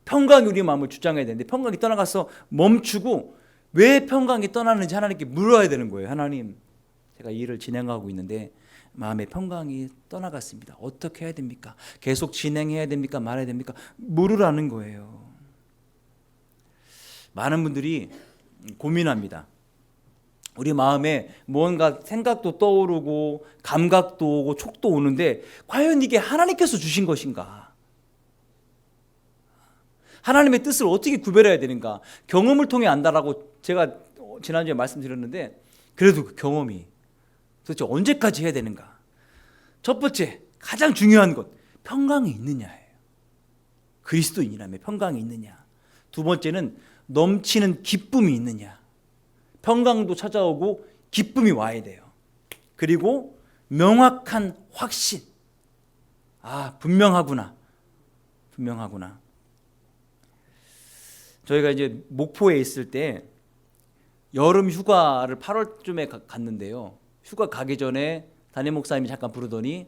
평강이 우리 마음을 주장해야 되는데 평강이 떠나가서 멈추고, 왜 평강이 떠나는지 하나님께 물어야 되는 거예요. 하나님, 제가 일을 진행하고 있는데 마음의 평강이 떠나갔습니다. 어떻게 해야 됩니까? 계속 진행해야 됩니까? 말해야 됩니까? 물으라는 거예요. 많은 분들이 고민합니다. 우리 마음에 뭔가 생각도 떠오르고 감각도 오고 촉도 오는데 과연 이게 하나님께서 주신 것인가? 하나님의 뜻을 어떻게 구별해야 되는가? 경험을 통해 안다라고 제가 지난주에 말씀드렸는데, 그래도 그 경험이 도대체 언제까지 해야 되는가? 첫 번째, 가장 중요한 것, 평강이 있느냐예요. 그리스도인이라면 평강이 있느냐. 두 번째는 넘치는 기쁨이 있느냐. 평강도 찾아오고 기쁨이 와야 돼요. 그리고 명확한 확신. 분명하구나. 저희가 이제 목포에 있을 때 여름 휴가를 8월쯤에 갔는데요. 휴가 가기 전에 담임 목사님이 잠깐 부르더니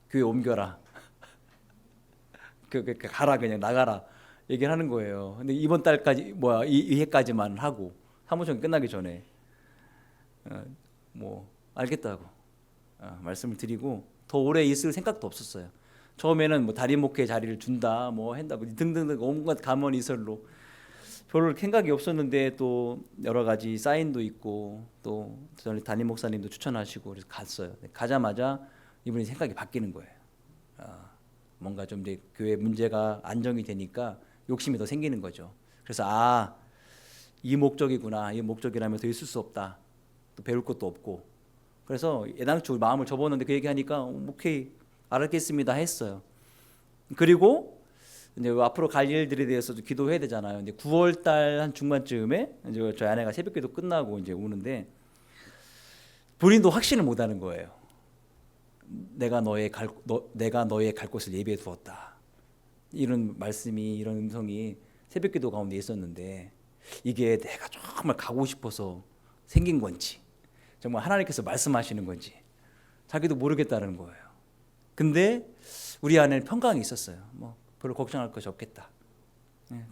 교회 옮겨라. 가라, 그냥 나가라 얘기를 하는 거예요. 근데 이번 달까지 이 해까지만 하고 사무총회 끝나기 전에 알겠다고 말씀을 드리고, 더 오래 있을 생각도 없었어요. 처음에는 담임 목회 자리를 준다, 한다, 등등등 온갖 감언이설로 별로 생각이 없었는데, 또 여러 가지 사인도 있고 또 저희 담임 목사님도 추천하시고 그래서 갔어요. 가자마자 이분이 생각이 바뀌는 거예요. 뭔가 좀 이제 교회 문제가 안정이 되니까 욕심이 더 생기는 거죠. 그래서 이 목적이구나, 이 목적이라면 더 있을 수 없다, 또 배울 것도 없고, 그래서 애당초 마음을 접었는데 그 얘기하니까 오케이 알겠습니다 했어요. 그리고 이제 앞으로 갈 일들에 대해서도 기도해야 되잖아요. 근데 9월 달 한 중반쯤에 이제 저희 아내가 새벽기도 끝나고 이제 오는데 본인도 확신을 못 하는 거예요. 내가 너의 갈 곳을 예비해 두었다. 이런 말씀이, 이런 음성이 새벽기도 가운데 있었는데 이게 내가 정말 가고 싶어서 생긴 건지, 정말 하나님께서 말씀하시는 건지 자기도 모르겠다는 거예요. 근데 우리 안에는 평강이 있었어요. 뭐 별로 걱정할 것이 없겠다.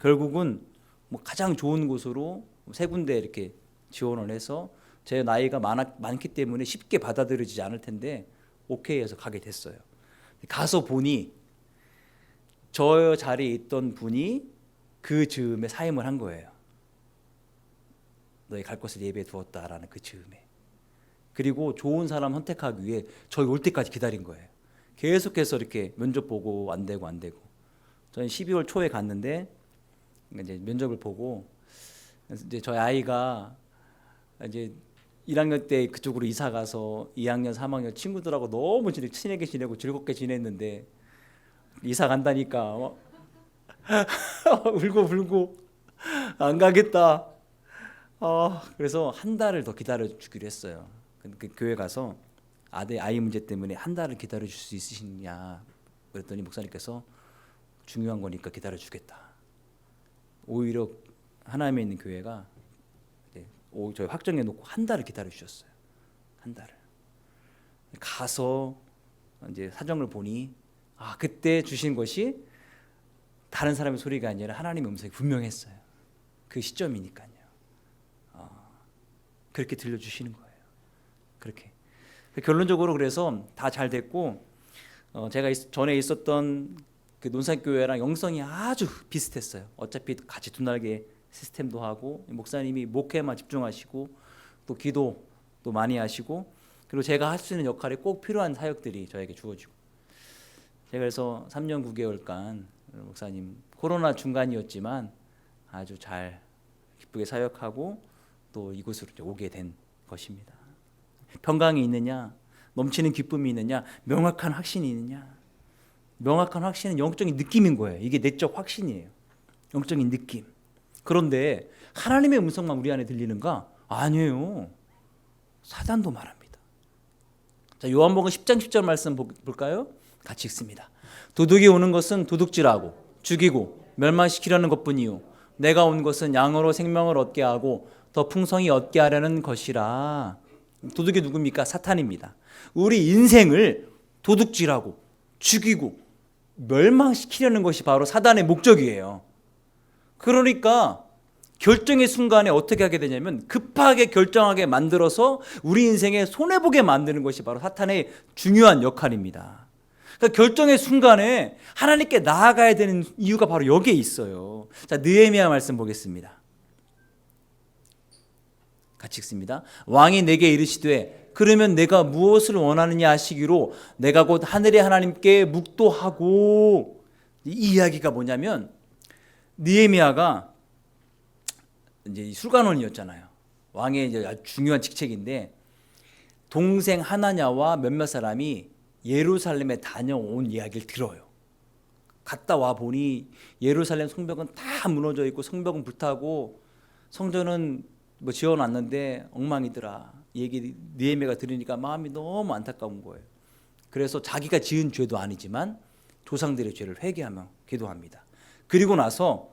결국은 뭐 가장 좋은 곳으로 세 군데 이렇게 지원을 해서 제 나이가 많기 때문에 쉽게 받아들여지지 않을 텐데 오케이 해서 가게 됐어요. 가서 보니 저 자리에 있던 분이 그 즈음에 사임을 한 거예요. 너희 갈 곳을 예비해 두었다라는 그 즈음에. 그리고 좋은 사람 선택하기 위해 저희 올 때까지 기다린 거예요. 계속해서 이렇게 면접 보고 안 되고. 저는 12월 초에 갔는데 이제 면접을 보고 이제 저희 아이가 이제 1학년 때 그쪽으로 이사 가서 2학년, 3학년 친구들하고 너무 친하게 지내고 즐겁게 지냈는데 이사 간다니까 울고 안 가겠다. 그래서 한 달을 더 기다려 주기로 했어요. 그 교회 가서 아이 문제 때문에 한 달을 기다려 줄 수 있으시냐 그랬더니 목사님께서 중요한 거니까 기다려 주겠다. 오히려 하나님에 있는 교회가 저희 확정해 놓고 한 달을 기다려 주셨어요. 한 달을. 가서 이제 사정을 보니 그때 주신 것이 다른 사람의 소리가 아니라 하나님의 음성이 분명했어요. 그 시점이니까요. 그렇게 들려주시는 거예요. 그렇게. 결론적으로 그래서 다 잘 됐고 제가 전에 있었던 그 논산교회랑 영성이 아주 비슷했어요. 어차피 같이 두 날개 시스템도 하고 목사님이 목회만 집중하시고 또 기도 또 많이 하시고 그리고 제가 할 수 있는 역할에 꼭 필요한 사역들이 저에게 주어지고 제가 그래서 3년 9개월간 목사님 코로나 중간이었지만 아주 잘 기쁘게 사역하고 또 이곳으로 오게 된 것입니다. 평강이 있느냐, 넘치는 기쁨이 있느냐, 명확한 확신이 있느냐. 명확한 확신은 영적인 느낌인 거예요. 이게 내적 확신이에요. 영적인 느낌. 그런데 하나님의 음성만 우리 안에 들리는가? 아니에요. 사단도 말합니다. 자, 요한복음 10장 10절 말씀 볼까요? 같이 읽습니다. 도둑이 오는 것은 도둑질하고 죽이고 멸망시키려는 것뿐이요 내가 온 것은 양으로 생명을 얻게 하고 더 풍성히 얻게 하려는 것이라. 도둑이 누굽니까? 사탄입니다. 우리 인생을 도둑질하고 죽이고 멸망시키려는 것이 바로 사단의 목적이에요. 그러니까 결정의 순간에 어떻게 하게 되냐면 급하게 결정하게 만들어서 우리 인생에 손해보게 만드는 것이 바로 사탄의 중요한 역할입니다. 그러니까 결정의 순간에 하나님께 나아가야 되는 이유가 바로 여기에 있어요. 자, 느헤미야 말씀 보겠습니다. 같이 읽습니다. 왕이 내게 이르시되 그러면 내가 무엇을 원하느냐 하시기로 내가 곧 하늘의 하나님께 묵도하고. 이 이야기가 뭐냐면 느헤미야가 이제 술관원이었잖아요. 왕의 이제 아주 중요한 직책인데 동생 하나냐와 몇몇 사람이 예루살렘에 다녀온 이야기를 들어요. 갔다 와 보니 예루살렘 성벽은 다 무너져 있고 성벽은 불타고 성전은 뭐 지어놨는데 엉망이더라. 얘기 느헤미야가 들으니까 마음이 너무 안타까운 거예요. 그래서 자기가 지은 죄도 아니지만 조상들의 죄를 회개하며 기도합니다. 그리고 나서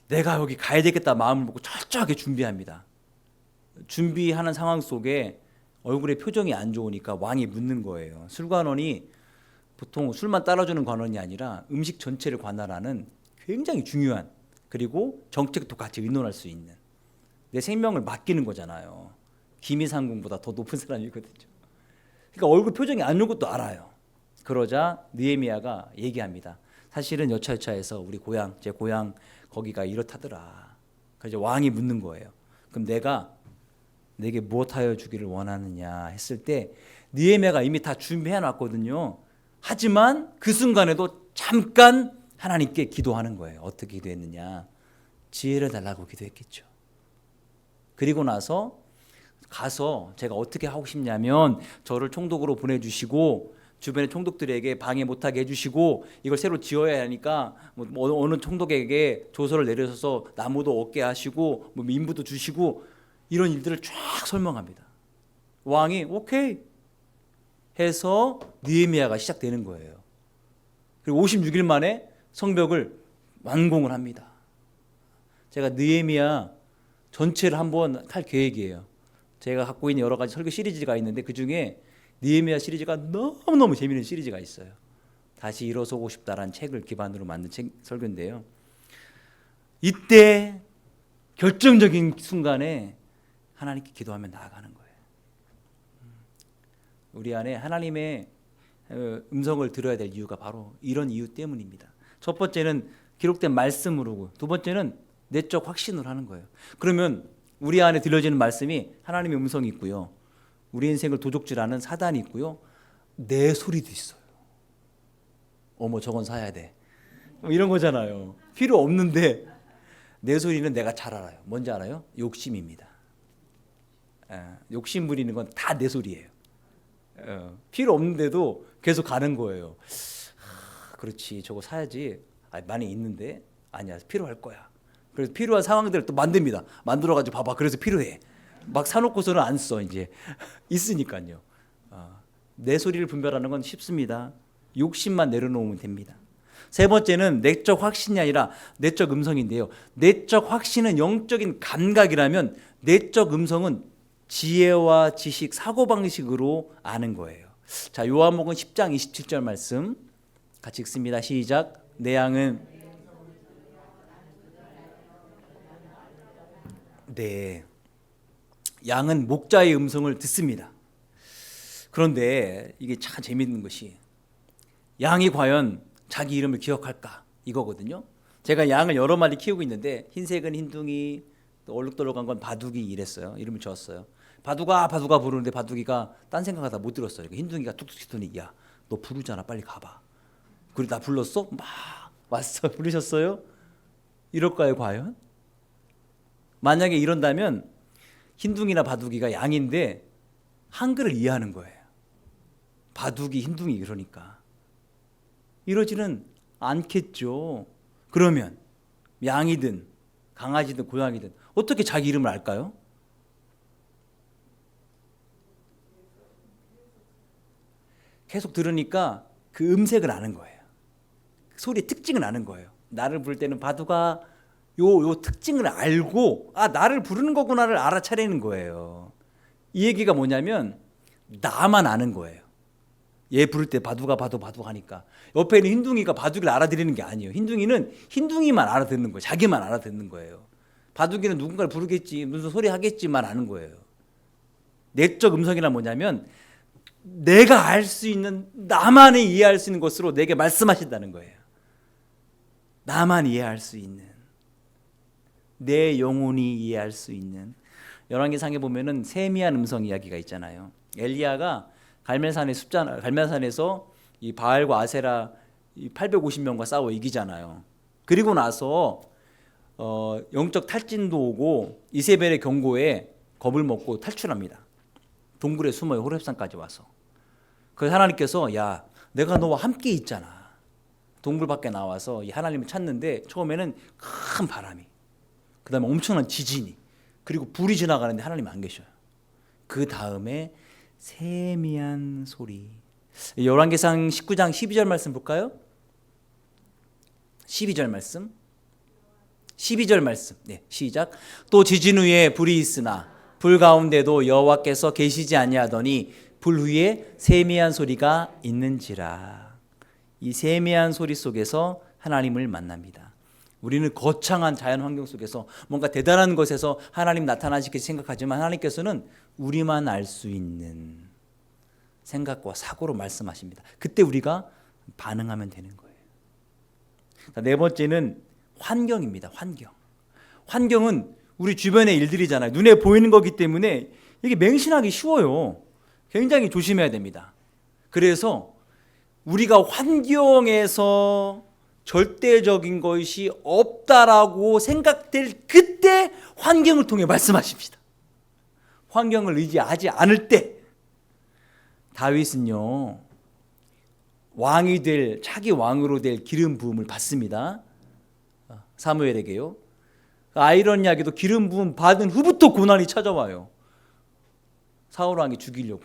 내가 여기 가야 되겠다 마음을 먹고 철저하게 준비합니다. 준비하는 상황 속에 얼굴에 표정이 안 좋으니까 왕이 묻는 거예요. 술관원이 보통 술만 따라주는 관원이 아니라 음식 전체를 관할하는 굉장히 중요한, 그리고 정책도 같이 의논할 수 있는, 내 생명을 맡기는 거잖아요. 기미상궁보다 더 높은 사람이거든요. 그러니까 얼굴 표정이 안 좋은 것도 알아요. 그러자 느헤미야가 얘기합니다. 사실은 여차여차해서 우리 고향, 제 고향 거기가 이렇다더라. 그래서 왕이 묻는 거예요. 그럼 내가 내게 무엇하여 주기를 원하느냐 했을 때 느헤미야가 이미 다 준비해 놨거든요. 하지만 그 순간에도 잠깐 하나님께 기도하는 거예요. 어떻게 기도했느냐? 지혜를 달라고 기도했겠죠. 그리고 나서 가서 제가 어떻게 하고 싶냐면 저를 총독으로 보내주시고 주변의 총독들에게 방해 못하게 해주시고 이걸 새로 지어야 하니까 뭐 어느 총독에게 조서를 내려서 나무도 얻게 하시고 뭐 인부도 주시고 이런 일들을 쫙 설명합니다. 왕이 오케이 해서 느헤미야가 시작되는 거예요. 그리고 56일 만에 성벽을 완공을 합니다. 제가 느헤미야 전체를 한번 할 계획이에요. 제가 갖고 있는 여러 가지 설교 시리즈가 있는데 그중에 느헤미야 시리즈가 너무너무 재미있는 시리즈가 있어요. 다시 일어서고 싶다라는 책을 기반으로 만든 설교인데요. 이때 결정적인 순간에 하나님께 기도하며 나아가는 거예요. 우리 안에 하나님의 음성을 들어야 될 이유가 바로 이런 이유 때문입니다. 첫 번째는 기록된 말씀으로고 두 번째는 내적 확신을 하는 거예요. 그러면 우리 안에 들려지는 말씀이 하나님의 음성이 있고요. 우리 인생을 도적질하는 사단이 있고요. 내 소리도 있어요. 어머 저건 사야 돼. 이런 거잖아요. 필요 없는데 내 소리는 내가 잘 알아요. 뭔지 알아요? 욕심입니다. 욕심 부리는 건 다 내 소리예요. 필요 없는데도 계속 가는 거예요. 그렇지 저거 사야지. 많이 있는데 아니야 필요할 거야. 그래서 필요한 상황들을 또 만듭니다. 만들어가지고 봐봐 그래서 필요해. 막 사놓고서는 안 써 이제 있으니까요. 내 소리를 분별하는 건 쉽습니다. 욕심만 내려놓으면 됩니다. 세 번째는 내적 확신이 아니라 내적 음성인데요. 내적 확신은 영적인 감각이라면 내적 음성은 지혜와 지식, 사고방식으로 아는 거예요. 자, 요한복음 10장 27절 말씀 같이 읽습니다. 시작. 내 양은 양은 목자의 음성을 듣습니다. 그런데 이게 참 재미있는 것이 양이 과연 자기 이름을 기억할까 이거거든요. 제가 양을 여러 마리 키우고 있는데 흰색은 흰둥이, 또 얼룩덜룩한 건 바둑이 이랬어요. 이름을 지었어요. 바둑아 부르는데 바둑이가 딴 생각하다 못 들었어요. 흰둥이가 툭툭 치더니 야 너 부르잖아 빨리 가봐. 그리고 나 불렀어? 막 왔어. 부르셨어요? 이럴까요 과연? 만약에 이런다면 흰둥이나 바둑이가 양인데 한글을 이해하는 거예요. 바둑이 흰둥이 이러니까 이러지는 않겠죠. 그러면 양이든 강아지든 고양이든 어떻게 자기 이름을 알까요? 계속 들으니까 그 음색을 아는 거예요. 소리의 특징을 아는 거예요. 나를 부를 때는 바둑아 요 특징을 알고 나를 부르는 거구나를 알아차리는 거예요. 이 얘기가 뭐냐면 나만 아는 거예요. 얘 부를 때 바둑아 하니까 옆에 있는 흰둥이가 바둑이를 알아들이는 게 아니에요. 흰둥이는 흰둥이만 알아듣는 거예요. 자기만 알아듣는 거예요. 바둑이는 누군가를 부르겠지 무슨 소리 하겠지만 아는 거예요. 내적 음성이란 뭐냐면 내가 알 수 있는 나만이 이해할 수 있는 것으로 내게 말씀하신다는 거예요. 나만 이해할 수 있는 내 영혼이 이해할 수 있는 열왕기상에 보면은 세미한 음성 이야기가 있잖아요. 엘리야가 갈멜산에서 이 바알과 아세라 850명과 싸워 이기잖아요. 그리고 나서 영적 탈진도 오고 이세벨의 경고에 겁을 먹고 탈출합니다. 동굴에 숨어요. 호렙산까지 와서. 그래서 하나님께서 야 내가 너와 함께 있잖아. 동굴 밖에 나와서 이 하나님을 찾는데 처음에는 큰 바람이 그 다음에 엄청난 지진이 그리고 불이 지나가는데 하나님 안 계셔요. 그 다음에 세미한 소리. 열왕기상 19장 12절 말씀 볼까요? 12절 말씀. 네, 시작. 또 지진 후에 불이 있으나 불 가운데도 여호와께서 계시지 아니하더니 불 위에 세미한 소리가 있는지라. 이 세미한 소리 속에서 하나님을 만납니다. 우리는 거창한 자연 환경 속에서 뭔가 대단한 것에서 하나님 나타나시겠지 생각하지만 하나님께서는 우리만 알 수 있는 생각과 사고로 말씀하십니다. 그때 우리가 반응하면 되는 거예요. 네 번째는 환경입니다. 환경은 우리 주변의 일들이잖아요. 눈에 보이는 거기 때문에 이게 맹신하기 쉬워요. 굉장히 조심해야 됩니다. 그래서 우리가 환경에서 절대적인 것이 없다라고 생각될 그때 환경을 통해 말씀하십니다. 환경을 의지하지 않을 때 다윗은요 왕이 될 차기 왕으로 될 기름 부음을 받습니다. 사무엘에게요. 아이러니하게도 기름 부음 받은 후부터 고난이 찾아와요. 사울 왕이 죽이려고.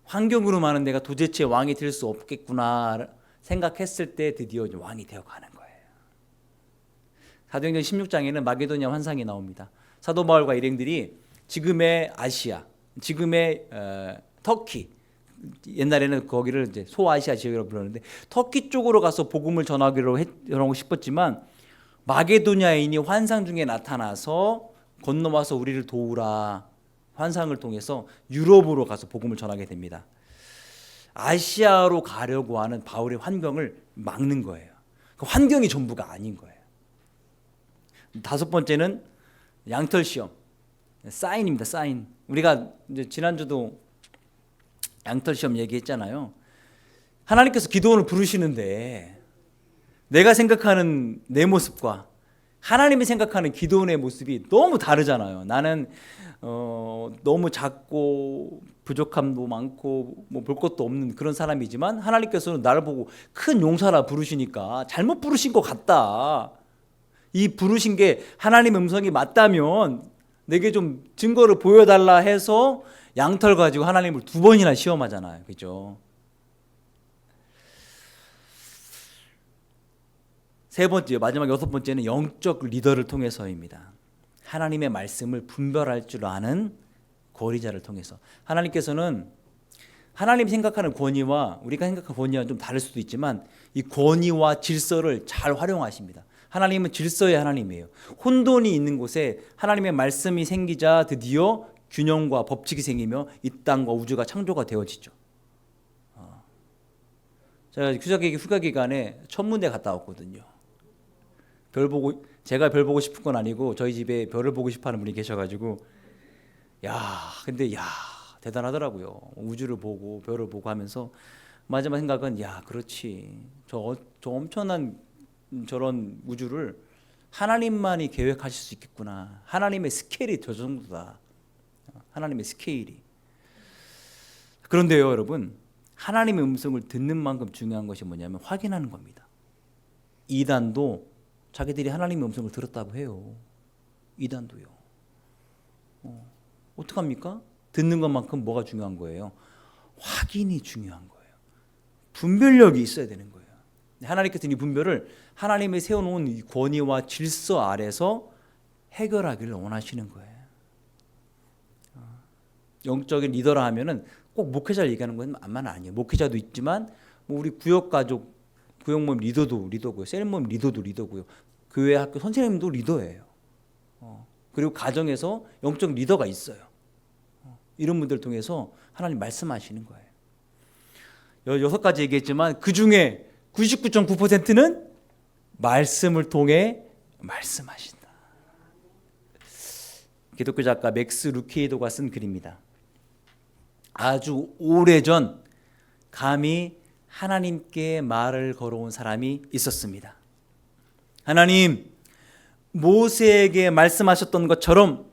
환경으로만은 내가 도대체 왕이 될 수 없겠구나 생각했을 때 드디어 왕이 되어가는 거예요. 사도행전 16장에는 마게도냐 환상이 나옵니다. 사도 바울과 일행들이 지금의 아시아, 지금의 터키, 옛날에는 거기를 이제 소아시아 지역이라고 불렀는데 터키 쪽으로 가서 복음을 전하고 싶었지만 마게도냐인이 환상 중에 나타나서 건너와서 우리를 도우라 환상을 통해서 유럽으로 가서 복음을 전하게 됩니다. 아시아로 가려고 하는 바울의 환경을 막는 거예요. 그 환경이 전부가 아닌 거예요. 다섯 번째는 양털 시험, 사인입니다. 사인. 우리가 이제 지난주도 양털 시험 얘기했잖아요. 하나님께서 기도원을 부르시는데 내가 생각하는 내 모습과 하나님이 생각하는 기도원의 모습이 너무 다르잖아요. 나는 너무 작고 부족함도 많고 뭐 볼 것도 없는 그런 사람이지만 하나님께서는 나를 보고 큰 용사라 부르시니까 잘못 부르신 것 같다. 이 부르신 게 하나님의 음성이 맞다면 내게 좀 증거를 보여달라 해서 양털 가지고 하나님을 2번이나 시험하잖아요. 그죠? 세 번째, 마지막 6번째는 영적 리더를 통해서입니다. 하나님의 말씀을 분별할 줄 아는 권위자를 통해서. 하나님께서는 하나님이 생각하는 권위와 우리가 생각하는 권위와 좀 다를 수도 있지만 이 권위와 질서를 잘 활용하십니다. 하나님은 질서의 하나님이에요. 혼돈이 있는 곳에 하나님의 말씀이 생기자 드디어 균형과 법칙이 생기며 이 땅과 우주가 창조가 되어지죠. 제가 휴가 기간에 천문대 갔다 왔거든요. 제가 별 보고 싶은 건 아니고 저희 집에 별을 보고 싶어하는 분이 계셔가지고 근데 대단하더라고요. 우주를 보고 별을 보고 하면서 마지막 생각은 그렇지. 저 엄청난 저런 우주를 하나님만이 계획하실 수 있겠구나. 하나님의 스케일이 저 정도다. 하나님의 스케일이. 그런데요, 여러분, 하나님의 음성을 듣는 만큼 중요한 것이 뭐냐면 확인하는 겁니다. 이단도 자기들이 하나님의 음성을 들었다고 해요. 이단도요. 어떡합니까? 듣는 것만큼 뭐가 중요한 거예요? 확인이 중요한 거예요. 분별력이 있어야 되는 거예요. 하나님께서는 이 분별을 하나님이 세워놓은 이 권위와 질서 아래서 해결하기를 원하시는 거예요. 영적인 리더라 하면은 꼭 목회자를 얘기하는 것만 아니에요. 목회자도 있지만 뭐 우리 구역 가족, 구역 모임 리더도 리더고요. 셀 모임 리더도 리더고요. 교회 학교 선생님도 리더예요. 그리고 가정에서 영적 리더가 있어요. 이런 분들 통해서 하나님 말씀하시는 거예요. 6가지 얘기했지만 그 중에 99.9%는 말씀을 통해 말씀하신다. 기독교 작가 맥스 루케이도가 쓴 글입니다. 아주 오래전 감히 하나님께 말을 걸어온 사람이 있었습니다. 하나님, 모세에게 말씀하셨던 것처럼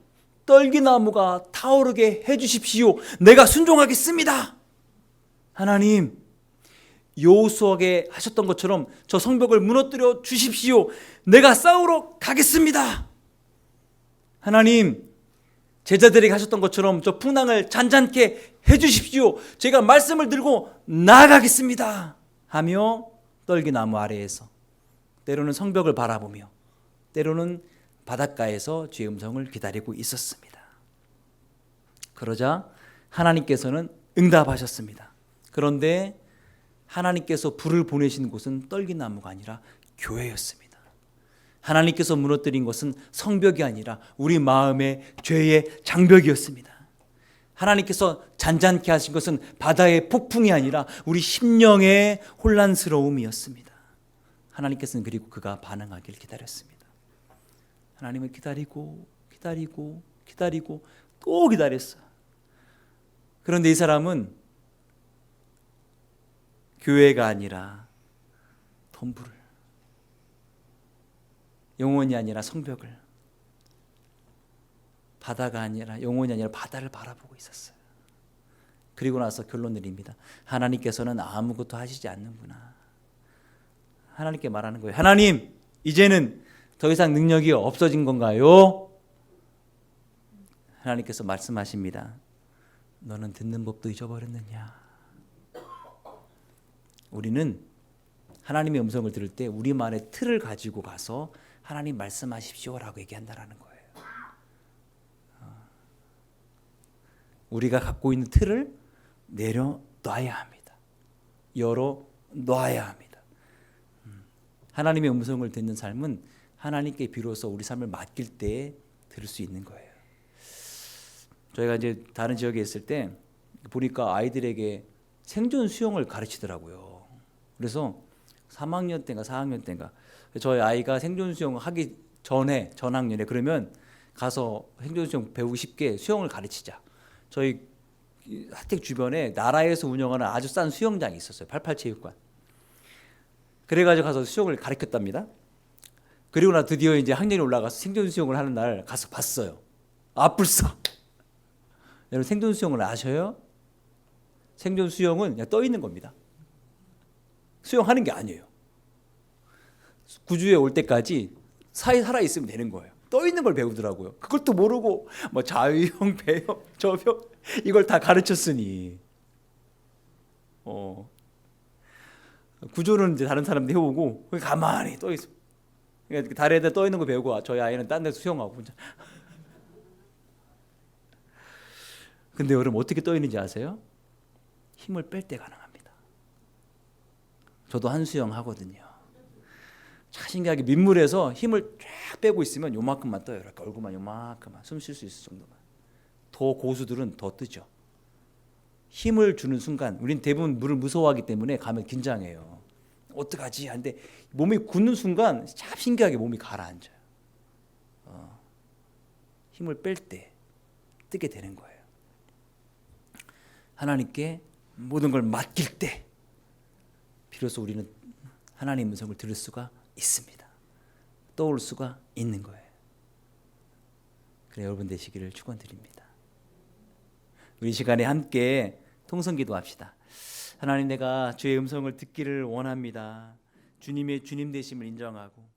떨기나무가 타오르게 해주십시오. 내가 순종하겠습니다. 하나님, 여호수아에게 하셨던 것처럼 저 성벽을 무너뜨려 주십시오. 내가 싸우러 가겠습니다. 하나님, 제자들에게 하셨던 것처럼 저 풍랑을 잔잔케 해주십시오. 제가 말씀을 들고 나아가겠습니다. 하며 떨기나무 아래에서 때로는 성벽을 바라보며 때로는 바닷가에서 주의 음성을 기다리고 있었습니다. 그러자 하나님께서는 응답하셨습니다. 그런데 하나님께서 불을 보내신 곳은 떨기나무가 아니라 교회였습니다. 하나님께서 무너뜨린 것은 성벽이 아니라 우리 마음의 죄의 장벽이었습니다. 하나님께서 잔잔케 하신 것은 바다의 폭풍이 아니라 우리 심령의 혼란스러움이었습니다. 하나님께서는 그리고 그가 반응하길 기다렸습니다. 하나님을 기다리고 또 기다렸어요. 그런데 이 사람은 교회가 아니라 덤불을, 영혼이 아니라 성벽을, 바다가 아니라 영혼이 아니라 바다를 바라보고 있었어요. 그리고 나서 결론 내립니다. 하나님께서는 아무것도 하시지 않는구나. 하나님께 말하는 거예요. 하나님, 이제는 더 이상 능력이 없어진 건가요? 하나님께서 말씀하십니다. 너는 듣는 법도 잊어버렸느냐? 우리는 하나님의 음성을 들을 때 우리만의 틀을 가지고 가서 하나님 말씀하십시오라고 얘기한다라는 거예요. 우리가 갖고 있는 틀을 내려놔야 합니다. 열어놔야 합니다. 하나님의 음성을 듣는 삶은 하나님께 비로소 우리 삶을 맡길 때 들을 수 있는 거예요. 저희가 이제 다른 지역에 있을 때 보니까 아이들에게 생존 수영을 가르치더라고요. 그래서 3학년 때인가 4학년 때인가 저희 아이가 생존 수영 하기 전에 전학년에 그러면 가서 생존 수영 배우기 쉽게 수영을 가르치자. 저희 하택 주변에 나라에서 운영하는 아주 싼 수영장이 있었어요. 88체육관. 그래가지고 가서 수영을 가르쳤답니다. 그리고 나 드디어 이제 학년이 올라가서 생존 수영을 하는 날 가서 봤어요. 불써. 여러분 생존 수영을 아셔요? 생존 수영은 그냥 떠 있는 겁니다. 수영하는 게 아니에요. 구주에 올 때까지 살아 있으면 되는 거예요. 떠 있는 걸 배우더라고요. 그걸 또 모르고 뭐 자유형, 배영, 저병 이걸 다 가르쳤으니 구조는 이제 다른 사람들이 해오고 가만히 떠 있어. 그러니까 다리에다 떠 있는 거 배우고 저희 아이는 딴 데서 수영하고 혼자. 근데 여러분 어떻게 떠 있는지 아세요? 힘을 뺄 때 가능합니다. 저도 한수영 하거든요. 자신감하게 민물에서 힘을 쫙 빼고 있으면 요만큼만 떠요. 이렇게 얼굴만 요만큼만 숨 쉴 수 있을 정도만. 더 고수들은 더 뜨죠. 힘을 주는 순간 우리는 대부분 물을 무서워하기 때문에 가면 긴장해요. 어떡하지? 하는데 몸이 굳는 순간 참 신기하게 몸이 가라앉아요. 힘을 뺄 때 뜨게 되는 거예요. 하나님께 모든 걸 맡길 때 비로소 우리는 하나님의 음성을 들을 수가 있습니다. 떠올 수가 있는 거예요. 그래 여러분 되시기를 축원드립니다. 우리 시간에 함께 통성기도 합시다. 하나님, 내가 주의 음성을 듣기를 원합니다. 주님의 주님 되심을 인정하고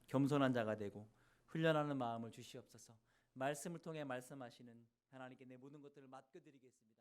겸손한 자가 되고 훈련하는 마음을 주시옵소서. 말씀을 통해 말씀하시는 하나님께 내 모든 것들을 맡겨드리겠습니다.